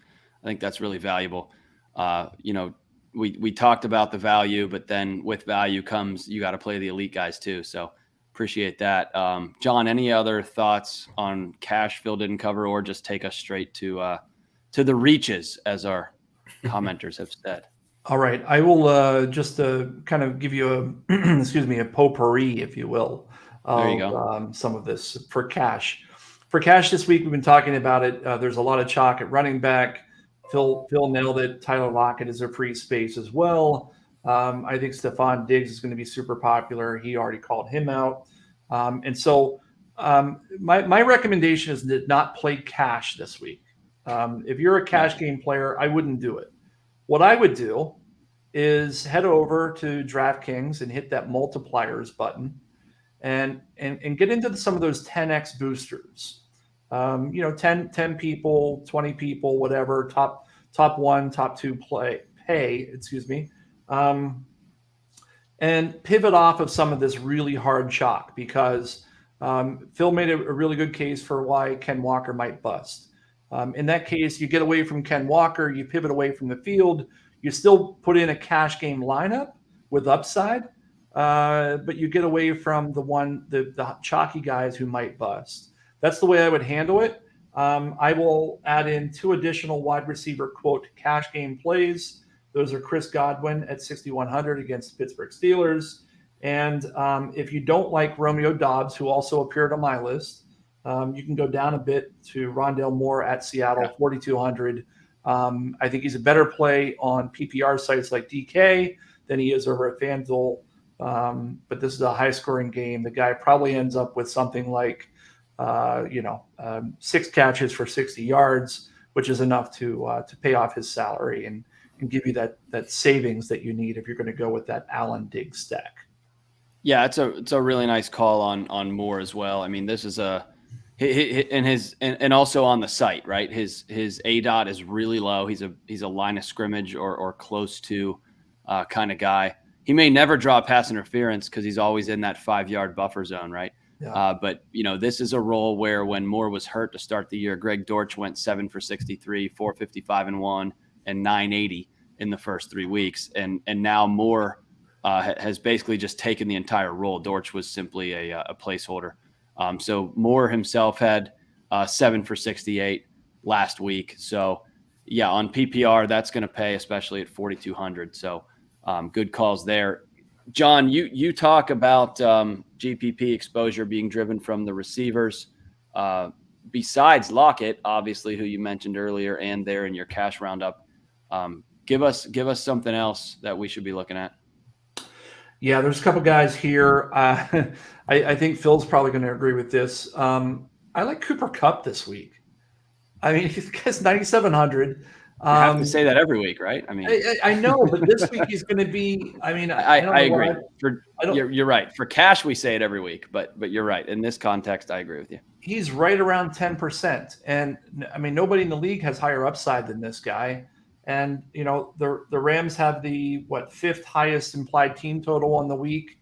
really valuable. We talked about the value, but then with value comes you got to play the elite guys too. So appreciate that. John, any other thoughts on cash Phil didn't cover, or just take us straight to the reaches, as our commenters have said? All right, I will just kind of give you a potpourri, if you will. There you go. Some of this for cash. For cash this week, we've been talking about it. There's a lot of chalk at running back. Phil nailed it. Tyler Lockett is a free space as well. I think Stefon Diggs is going to be super popular. He already called him out. And so my recommendation is to not play cash this week. If you're a cash game player, I wouldn't do it. What I would do is head over to DraftKings and hit that multipliers button and get into some of those 10x boosters. 10 people, 20 people, whatever, top 1, top 2 and pivot off of some of this really hard chalk, because Phil made a really good case for why Ken Walker might bust. In that case, you get away from Ken Walker, you pivot away from the field, you still put in a cash game lineup with upside, but you get away from the chalky guys who might bust. That's the way I would handle it. I will add in 2 additional wide receiver, quote, cash game plays. Those are Chris Godwin at 6,100 against the Pittsburgh Steelers. And if you don't like Romeo Doubs, who also appeared on my list, you can go down a bit to Rondale Moore at Seattle, 4,200. I think he's a better play on PPR sites like DK than he is over at FanDuel. But this is a high-scoring game. The guy probably ends up with something like 6 catches for 60 yards, which is enough to pay off his salary and give you that savings that you need if you're going to go with that Allen Diggs stack. Yeah, it's a really nice call on Moore as well. I mean, this is and also on the site, right? His ADOT is really low. He's a line of scrimmage or close to kind of guy. He may never draw pass interference because he's always in that 5-yard buffer zone, right? Yeah. But this is a role where when Moore was hurt to start the year, Greg Dortch went 7 for 63, 455 and 1, and 980 in the first 3 weeks, and now Moore has basically just taken the entire role. Dortch was simply a placeholder. So Moore himself had 7 for 68 last week. So yeah, on PPR that's going to pay, especially at 4,200. So good calls there. John, you talk about GPP exposure being driven from the receivers. Besides Lockett, obviously, who you mentioned earlier, and there in your cash roundup, give us something else that we should be looking at. Yeah, there's a couple guys here. I think Phil's probably going to agree with this. I like Cooper Kupp this week. I mean, he gets 9,700. You have to say that every week, right? I mean, I know, but this week he's going to be. I mean, I agree. You're right. For cash, we say it every week, but you're right. In this context, I agree with you. He's right around 10%, and I mean, nobody in the league has higher upside than this guy. And the Rams have the 5th highest implied team total on the week.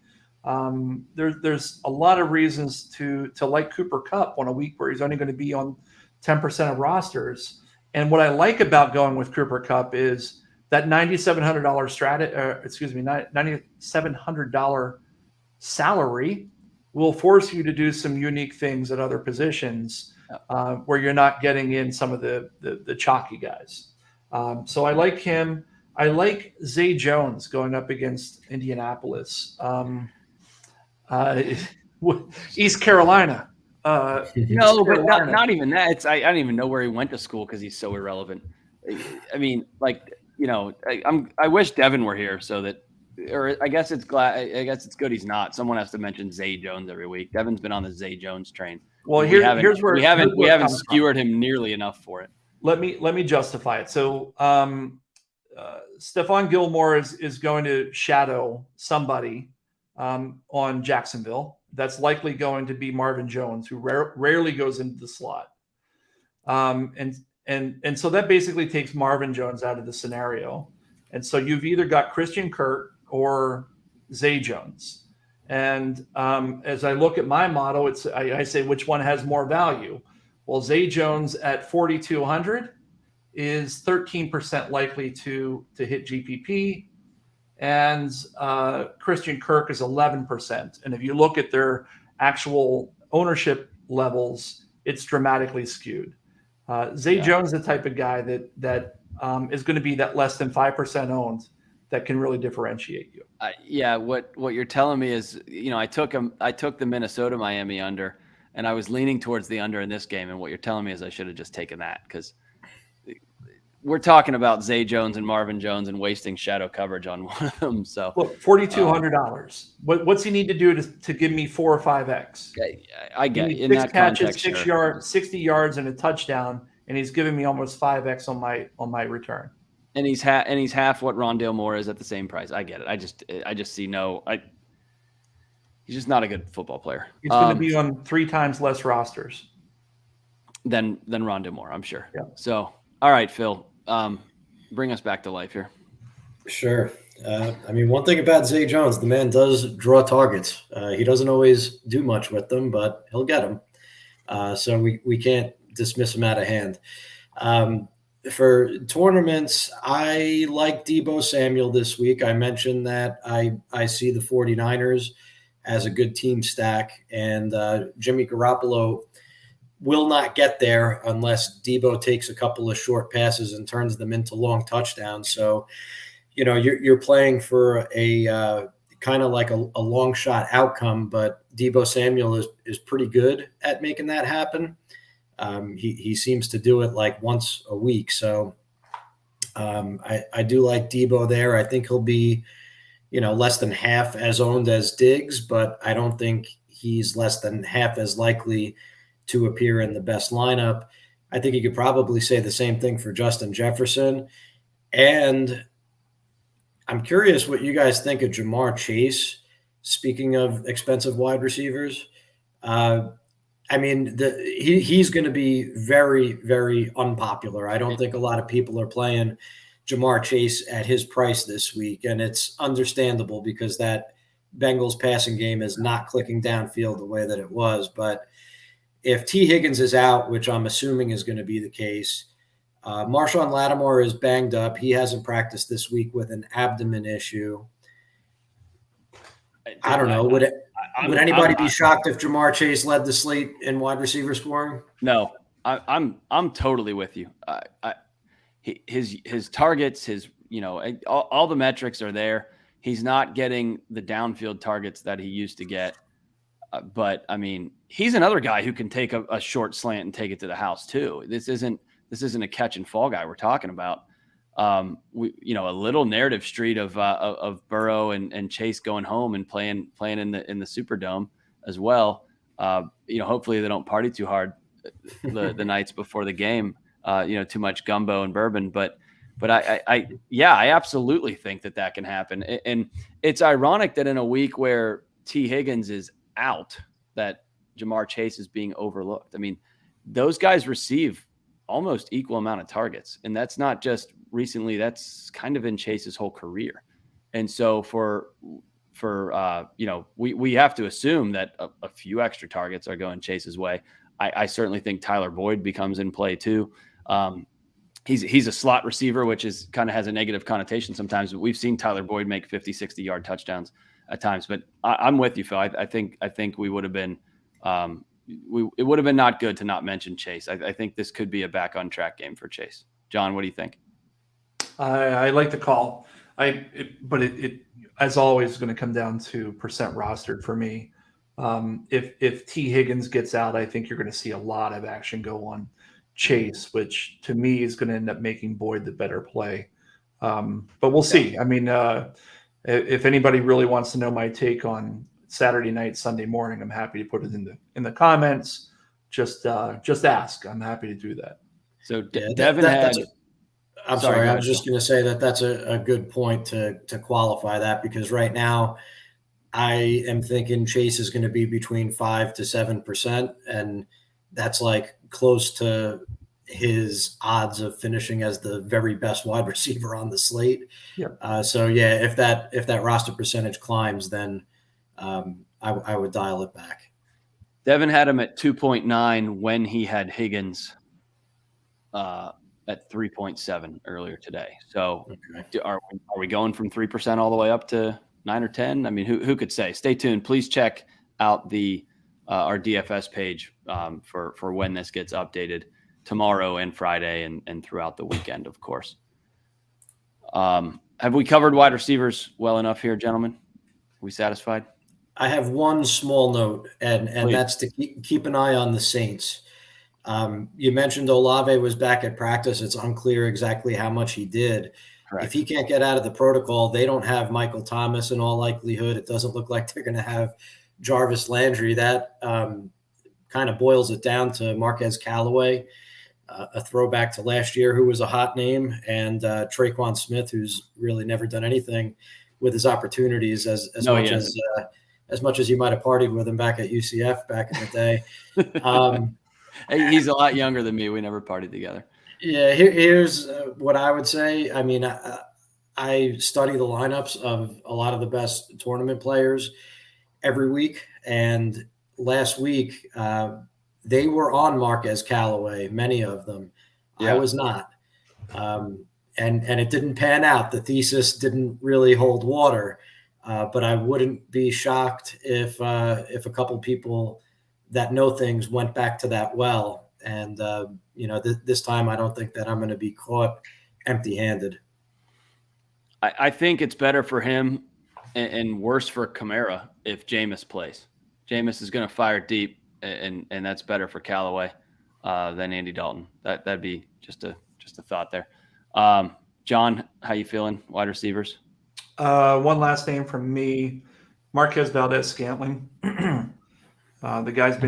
There's a lot of reasons to like Cooper Kupp on a week where he's only going to be on 10% of rosters. And what I like about going with Cooper Kupp is that $9,700 $9,700 salary will force you to do some unique things at other positions where you're not getting in some of the chalky guys. So I like him. I like Zay Jones going up against Indianapolis. East Carolina. No, but not even that. I don't even know where he went to school because he's so irrelevant. I mean, like, I wish Devin were here so that, or I guess it's good he's not. Someone has to mention Zay Jones every week. Devin's been on the Zay Jones train. Well, here's where we haven't skewered him nearly enough for it. Let me justify it. So Stephon Gilmore is going to shadow somebody on Jacksonville. That's likely going to be Marvin Jones, who rarely goes into the slot. And so that basically takes Marvin Jones out of the scenario. And so you've either got Christian Kirk or Zay Jones. And as I look at my model, I say which one has more value. Well, Zay Jones at 4,200 is 13% likely to hit GPP, and Christian Kirk is 11%. And if you look at their actual ownership levels, it's dramatically skewed. Zay Jones is the type of guy that is going to be that less than 5% owned that can really differentiate you. What you're telling me is, I took the Minnesota Miami under, and I was leaning towards the under in this game. And what you're telling me is I should have just taken that, because we're talking about Zay Jones and Marvin Jones and wasting shadow coverage on one of them. So look, $4,200. What's he need to do to give me 4 or 5x? I get it. In 6 that catches, context, 6 yards, 60 yards, and a touchdown, and he's giving me almost 5x on my return. And he's half what Rondale Moore is at the same price. I get it. I just see he's just not a good football player. He's going to be on 3 times less rosters than Rondale Moore, I'm sure. Yeah. So, all right, Phil, bring us back to life here. Sure. One thing about Zay Jones, the man does draw targets. He doesn't always do much with them, but he'll get them. So we can't dismiss him out of hand. For tournaments, I like Deebo Samuel this week. I mentioned that I see the 49ers as a good team stack, and Jimmy Garoppolo will not get there unless Deebo takes a couple of short passes and turns them into long touchdowns. So, you're playing for a kind of like a long shot outcome, but Deebo Samuel is pretty good at making that happen. He seems to do it like once a week. So I do like Deebo there. I think he'll be, less than half as owned as Diggs, but I don't think he's less than half as likely to appear in the best lineup. I think you could probably say the same thing for Justin Jefferson. And I'm curious what you guys think of Jamar Chase. Speaking of expensive wide receivers, he's going to be very, very unpopular. I don't think a lot of people are playing Jamar Chase at his price this week, and it's understandable because that Bengals passing game is not clicking downfield the way that it was. But if T. Higgins is out, which I'm assuming is going to be the case, Marshawn Lattimore is banged up. He hasn't practiced this week with an abdomen issue. I don't know. Would anybody be shocked if Jamar Chase led the slate in wide receiver scoring? No, I'm totally with you. His targets, all the metrics are there. He's not getting the downfield targets that he used to get. But he's another guy who can take a short slant and take it to the house too. This isn't a catch and fall guy we're talking about. A little narrative street of Burrow and Chase going home and playing in the Superdome as well. Hopefully they don't party too hard the nights before the game. Too much gumbo and bourbon, but I absolutely think that can happen. And it's ironic that in a week where T. Higgins is out, that Jamar Chase is being overlooked. Those guys receive almost equal amount of targets, and that's not just recently, that's kind of in Chase's whole career. And so we have to assume that a few extra targets are going Chase's way. I certainly think Tyler Boyd becomes in play too. He's a slot receiver, which is kind of has a negative connotation sometimes, but we've seen Tyler Boyd make 50, 60 yard touchdowns at times. But I'm with you, Phil. I think we would have been it would have been not good to not mention Chase. I think this could be a back on track game for Chase. John, what do you think? I like the call. But it as always is going to come down to percent rostered for me. If T Higgins gets out, I think you're going to see a lot of action go on Chase, which to me is going to end up making Boyd the better play. But we'll see. I mean, if anybody really wants to know my take on Saturday night, Sunday morning, I'm happy to put it in the comments. Just ask. I'm happy to do that. So Devin had. I'm sorry. I was just going to say that's a good point to qualify that, because right now I am thinking Chase is going to be between 5 to 7%, and that's like close to his odds of finishing as the very best wide receiver on the slate. Yep. So yeah, if that roster percentage climbs, then I would dial it back. Devin had him at 2.9 when he had Higgins at 3.7 earlier today. So are we going from 3% all the way up to 9 or 10? I mean, who could say? Stay tuned. Please check out our DFS page for when this gets updated tomorrow and Friday and throughout the weekend, of course. Have we covered wide receivers well enough here, gentlemen? Are we satisfied? I have one small note, and that's to keep an eye on the Saints. You mentioned Olave was back at practice. It's unclear exactly how much he did. Correct. If he can't get out of the protocol, they don't have Michael Thomas in all likelihood. It doesn't look like they're going to have Jarvis Landry. That kind of boils it down to Marquez Callaway, a throwback to last year, who was a hot name, and Traquan Smith, who's really never done anything with his opportunities as much as you might have partied with him back at UCF back in the day. Hey, he's a lot younger than me. We never partied together. Yeah, here's what I would say. I mean, I study the lineups of a lot of the best tournament players every week. And last week, they were on Marquez Callaway, many of them. Yeah. I was not. And it didn't pan out. The thesis didn't really hold water. But I wouldn't be shocked if a couple people that know things went back to that well. And, this time I don't think that I'm going to be caught empty-handed. I think it's better for him and worse for Kamara if Jameis plays. Jameis is going to fire deep, and that's better for Callaway than Andy Dalton. That'd be just a thought there. John, how you feeling? Wide receivers? One last name from me, Marquez Valdez-Scantling. The guy's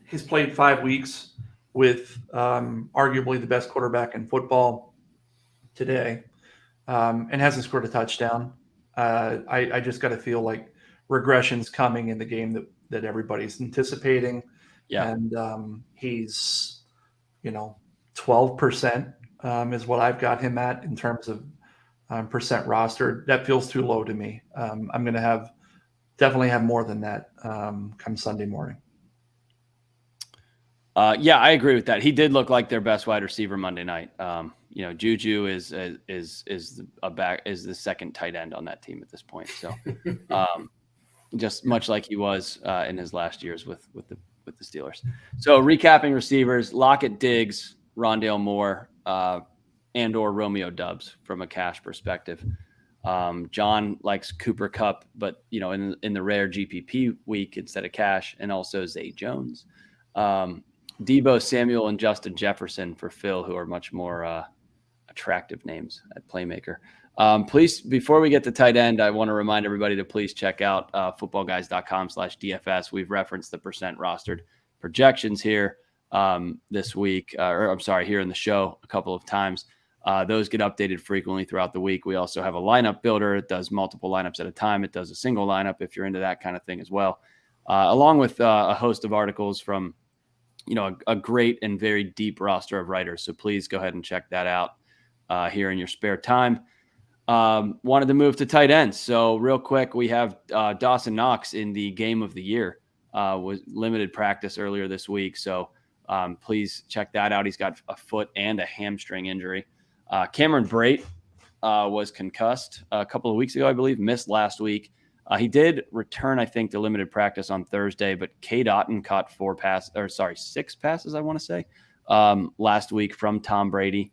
he's played 5 weeks with arguably the best quarterback in football today, and hasn't scored a touchdown. I just got to feel like regression's coming in the game that everybody's anticipating. Yeah. And he's, 12% is what I've got him at in terms of percent rostered. That feels too low to me. I'm going to definitely have more than that come Sunday morning. Yeah, I agree with that. He did look like their best wide receiver Monday night. Juju is the second tight end on that team at this point. So, just much like he was in his last years with the Steelers. So, recapping receivers: Lockett, Diggs, Rondale Moore, and/or Romeo Doubs from a cash perspective. John likes Cooper Kupp, but in the rare GPP week instead of cash, and also Zay Jones. Debo Samuel and Justin Jefferson for Phil, who are much more attractive names at playmaker. Please, before we get to tight end, I want to remind everybody to please check out footballguys.com/DFS. We've referenced the percent rostered projections here this week, here in the show a couple of times. Those get updated frequently throughout the week. We also have a lineup builder. It does multiple lineups at a time. It does a single lineup if you're into that kind of thing as well, along with a host of articles from a great and very deep roster of writers. So please go ahead and check that out here in your spare time. Wanted to move to tight ends. So real quick, we have Dawson Knox in the game of the year, was limited practice earlier this week. So please check that out. He's got a foot and a hamstring injury. Cameron Brate was concussed a couple of weeks ago, I believe, missed last week. He did return, I think, to limited practice on Thursday, but Cade Otton caught 6 passes, I want to say, last week from Tom Brady.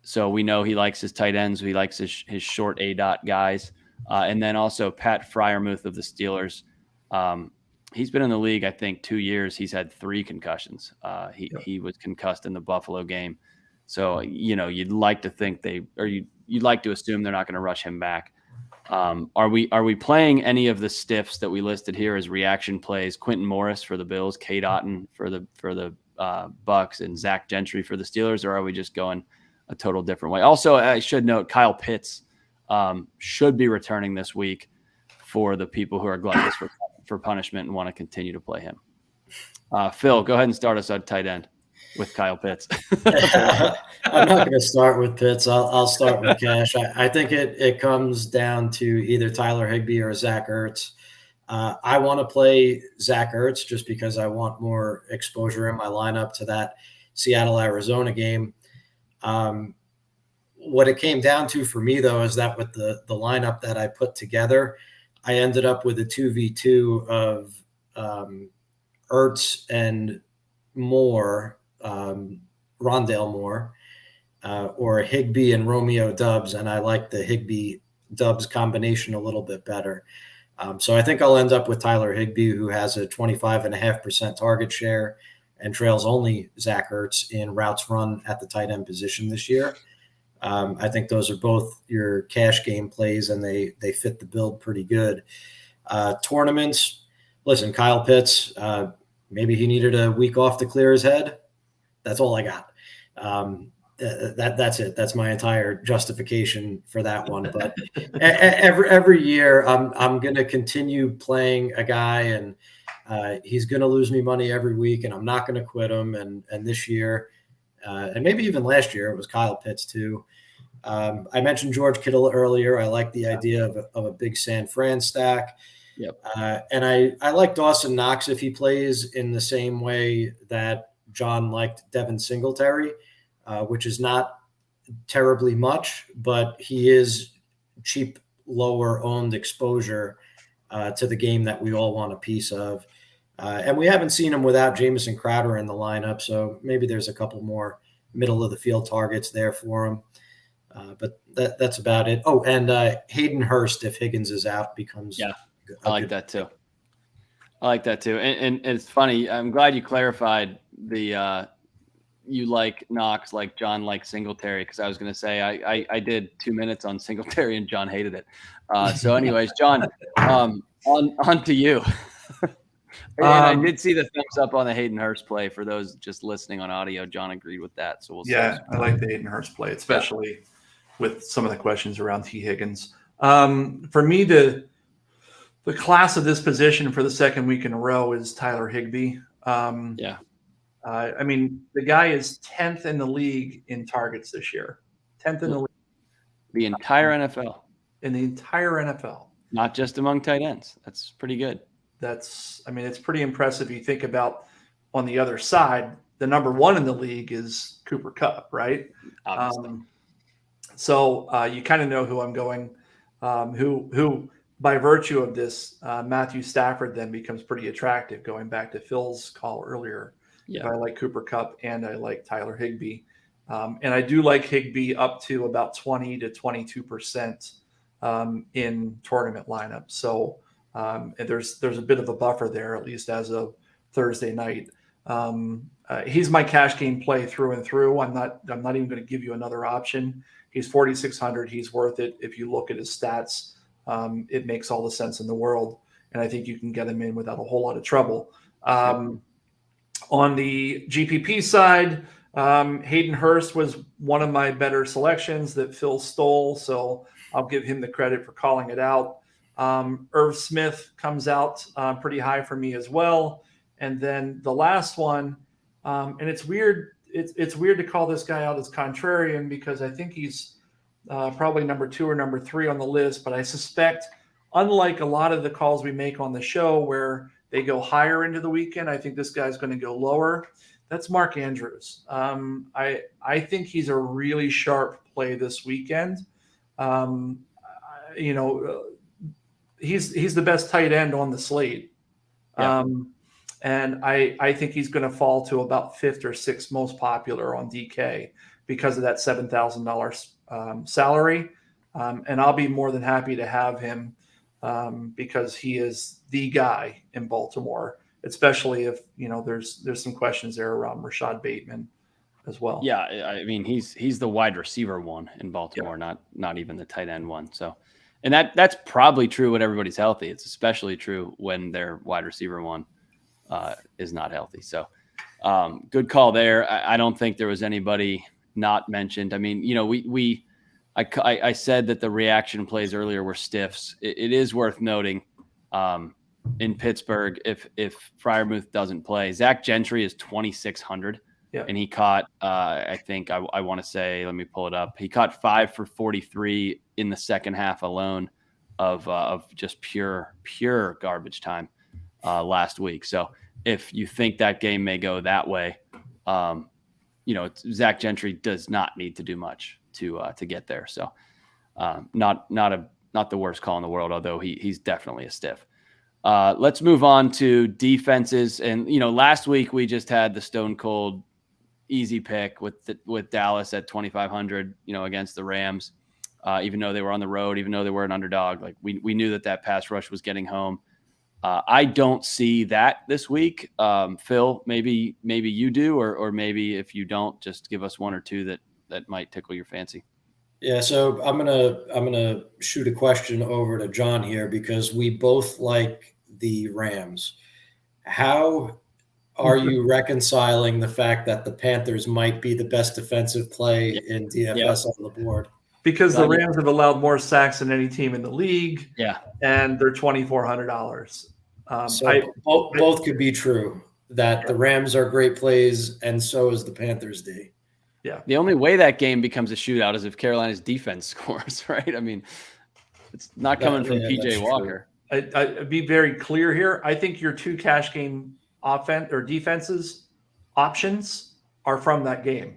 So we know he likes his tight ends. He likes his short A-dot guys. And then also Pat Freiermuth of the Steelers. He's been in the league, I think, 2 years. He's had 3 concussions. He was concussed in the Buffalo game. So, you'd like to think you'd like to assume they're not going to rush him back. Are we playing any of the stiffs that we listed here as reaction plays? Quentin Morris for the Bills, Cade Otton for the Bucks, and Zach Gentry for the Steelers, or are we just going a total different way? Also, I should note Kyle Pitts should be returning this week for the people who are gluttons for punishment and want to continue to play him. Phil, go ahead and start us at tight end with Kyle Pitts. I'm not going to start with Pitts. I'll start with Cash. I think it comes down to either Tyler Higbee or Zach Ertz. I want to play Zach Ertz just because I want more exposure in my lineup to that Seattle-Arizona game. What it came down to for me, though, is that with the lineup that I put together, I ended up with a 2v2 of Ertz and Moore, Rondale Moore, or Higbee and Romeo Doubs, and I like the Higbee-Doubs combination a little bit better. So I think I'll end up with Tyler Higbee, who has a 25.5% target share and trails only Zach Ertz in routes run at the tight end position this year. I think those are both your cash game plays, and they fit the build pretty good. Tournaments, listen, Kyle Pitts, maybe he needed a week off to clear his head. That's all I got. That's it. That's my entire justification for that one. But every year, I'm going to continue playing a guy, and he's going to lose me money every week, and I'm not going to quit him. And this year, and maybe even last year, it was Kyle Pitts too. I mentioned George Kittle earlier. I like the idea of a big San Fran stack. Yep. And I like Dawson Knox if he plays in the same way that John liked Devin Singletary, which is not terribly much, but he is cheap, lower owned exposure to the game that we all want a piece of. And we haven't seen him without Jamison Crowder in the lineup, so maybe there's a couple more middle of the field targets there for him. But that's about it. Oh, and Hayden Hurst, if Higgins is out, becomes I like that too. And it's funny. I'm glad you clarified the you like Knox like John likes Singletary, because I was going to say I did 2 minutes on Singletary and John hated it. So anyways, John, on to you. And I did see the thumbs up on the Hayden Hurst play. For those just listening on audio, John agreed with that. So we'll see. I like the Hayden Hurst play, especially with some of the questions around T. Higgins. For me, the class of this position for the second week in a row is Tyler Higbee. I mean, the guy is 10th in the league in targets this year. 10th in the league. The entire NFL. In the entire NFL. Not just among tight ends. That's pretty good. It's pretty impressive. You think about on the other side, the number one in the league is Cooper Kupp, right? So you kind of know who I'm going, who by virtue of this, Matthew Stafford then becomes pretty attractive, going back to Phil's call earlier. Yeah. I like Cooper Kupp and I like Tyler Higbee. And I do like Higbee up to about 20 to 22% in tournament lineups. So there's a bit of a buffer there, at least as of Thursday night. He's my cash game play through and through. I'm not even going to give you another option. He's 4,600. He's worth it. If you look at his stats, it makes all the sense in the world. And I think you can get him in without a whole lot of trouble. On the GPP side, Hayden Hurst was one of my better selections that Phil stole. So I'll give him the credit for calling it out. Irv Smith comes out pretty high for me as well. And then the last one, and it's weird. It's weird to call this guy out as contrarian, because I think he's probably number 2 or number 3 on the list. But I suspect, unlike a lot of the calls we make on the show where they go higher into the weekend, I think this guy's going to go lower. That's Mark Andrews. I think he's a really sharp play this weekend. he's the best tight end on the slate. Yeah. And I think he's going to fall to about 5th or 6th most popular on DK because of that $7,000 salary. And I'll be more than happy to have him because he is the guy in Baltimore, especially if, there's some questions there around Rashad Bateman as well. Yeah. I mean, he's the wide receiver one in Baltimore, not even the tight end one. So, and that's probably true when everybody's healthy. It's especially true when their wide receiver one is not healthy. So good call there. I don't think there was anybody not mentioned. I mean, I said that the reaction plays earlier were stiffs. It is worth noting in Pittsburgh, if Freiermuth doesn't play, Zach Gentry is 2,600. Yeah. And he caught, I think I want to say, let me pull it up. He caught 5 for 43 in the second half alone of just pure garbage time last week. So if you think that game may go that way, Zach Gentry does not need to do much to get there. So not the worst call in the world, although he's definitely a stiff. Let's move on to defenses. And, last week we just had the stone cold easy pick with Dallas at 2,500, against the Rams, even though they were on the road, even though they were an underdog. Like we knew that pass rush was getting home. I don't see that this week. Phil, maybe you do, or maybe if you don't, just give us one or two that might tickle your fancy. Yeah, so I'm gonna shoot a question over to John here because we both like the Rams. How are you reconciling the fact that the Panthers might be the best defensive play in DFS on the board? Because the Rams have allowed more sacks than any team in the league. Yeah. And they're $2,400. Both could be true, that the Rams are great plays and so is the Panthers D. Yeah. The only way that game becomes a shootout is if Carolina's defense scores, right? I mean, it's not coming from PJ Walker. I'd be very clear here. I think your 2 cash game offense or defenses options are from that game.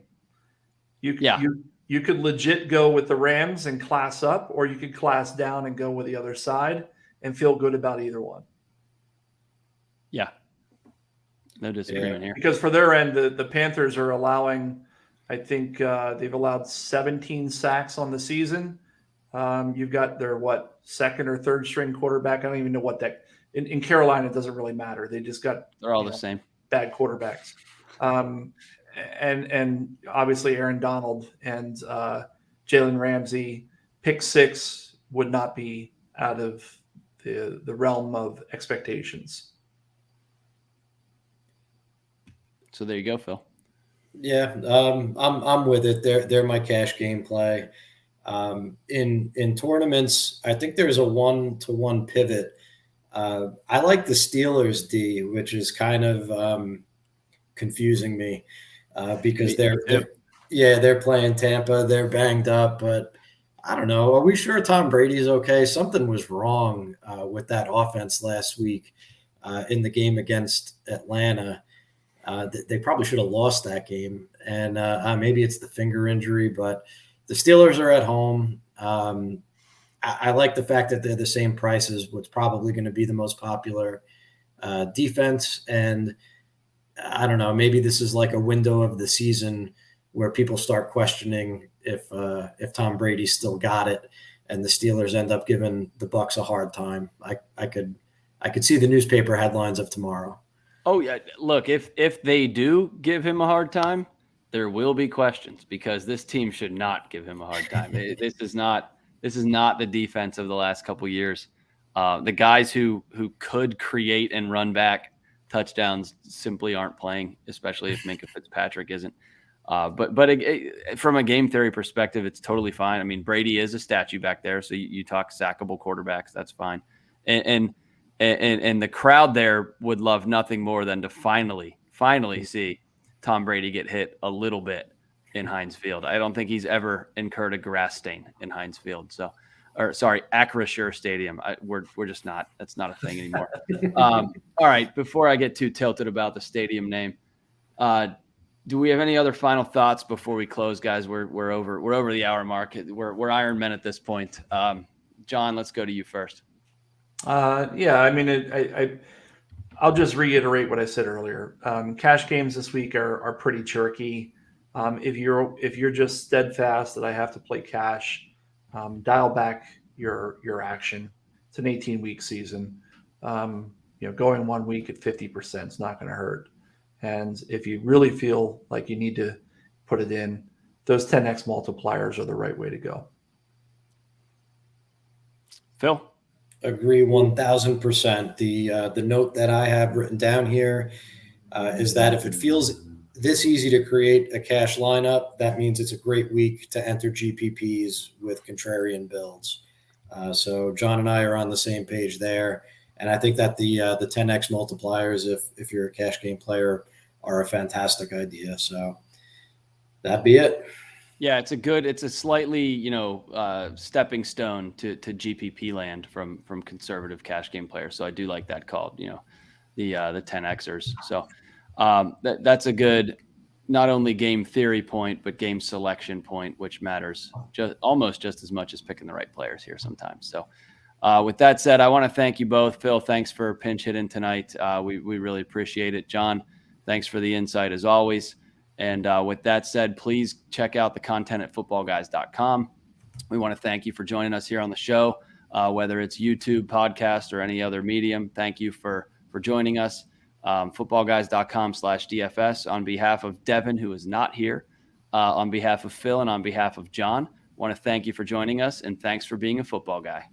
You could legit go with the Rams and class up, or you could class down and go with the other side and feel good about either one. Yeah. No disagreement here. Because for their end, the Panthers are allowing, I think they've allowed 17 sacks on the season. You've got their, second or third string quarterback. I don't even know what that – in Carolina, it doesn't really matter. They just got – they're all the same. Bad quarterbacks. And obviously Aaron Donald and Jalen Ramsey, pick 6 would not be out of the realm of expectations. So there you go, Phil. Yeah, I'm with it. They're my cash game play. In tournaments, I think there's a 1-to-1 pivot. I like the Steelers D, which is kind of confusing me because they're playing Tampa. They're banged up, but I don't know. Are we sure Tom Brady's okay? Something was wrong with that offense last week in the game against Atlanta. They probably should have lost that game, and maybe it's the finger injury, but the Steelers are at home. I like the fact that they're the same price as what's probably going to be the most popular defense. And I don't know, maybe this is like a window of the season where people start questioning if Tom Brady still got it and the Steelers end up giving the Bucs a hard time. I could see the newspaper headlines of tomorrow. Oh, yeah. Look, if they do give him a hard time, there will be questions because this team should not give him a hard time. This is not the defense of the last couple of years. The guys who could create and run back touchdowns simply aren't playing, especially if Minkah Fitzpatrick isn't. But from a game theory perspective, it's totally fine. I mean, Brady is a statue back there, so you talk sackable quarterbacks, that's fine. And the crowd there would love nothing more than to finally see Tom Brady get hit a little bit in Heinz Field. I don't think he's ever incurred a grass stain in Heinz Field. Acrisure Stadium. We're just not. That's not a thing anymore. All right. Before I get too tilted about the stadium name, do we have any other final thoughts before we close, guys? We're over the hour mark. We're Iron Men at this point. John, let's go to you first. Yeah, I mean, I'll just reiterate what I said earlier. Cash games this week are pretty tricky. If you're just steadfast that I have to play cash, dial back your action. It's an 18-week season. Going 1 week at 50% is not going to hurt. And if you really feel like you need to put it in, those 10x multipliers are the right way to go. Phil? Agree 1000%. The note that I have written down here is that if it feels this easy to create a cash lineup, that means it's a great week to enter GPPs with contrarian builds. So John and I are on the same page there. And I think that the 10x multipliers, if you're a cash game player, are a fantastic idea. So that'd be it. Yeah, it's a slightly, stepping stone to GPP land from conservative cash game players. So I do like that called, the 10Xers. So that's a good, not only game theory point, but game selection point, which matters almost just as much as picking the right players here sometimes. So with that said, I want to thank you both. Phil, thanks for pinch hitting tonight. We really appreciate it. John, thanks for the insight as always. And with that said, please check out the content at footballguys.com. We want to thank you for joining us here on the show, whether it's YouTube, podcast, or any other medium. Thank you for joining us. Footballguys.com/DFS on behalf of Devin, who is not here, on behalf of Phil, and on behalf of John, want to thank you for joining us, and thanks for being a football guy.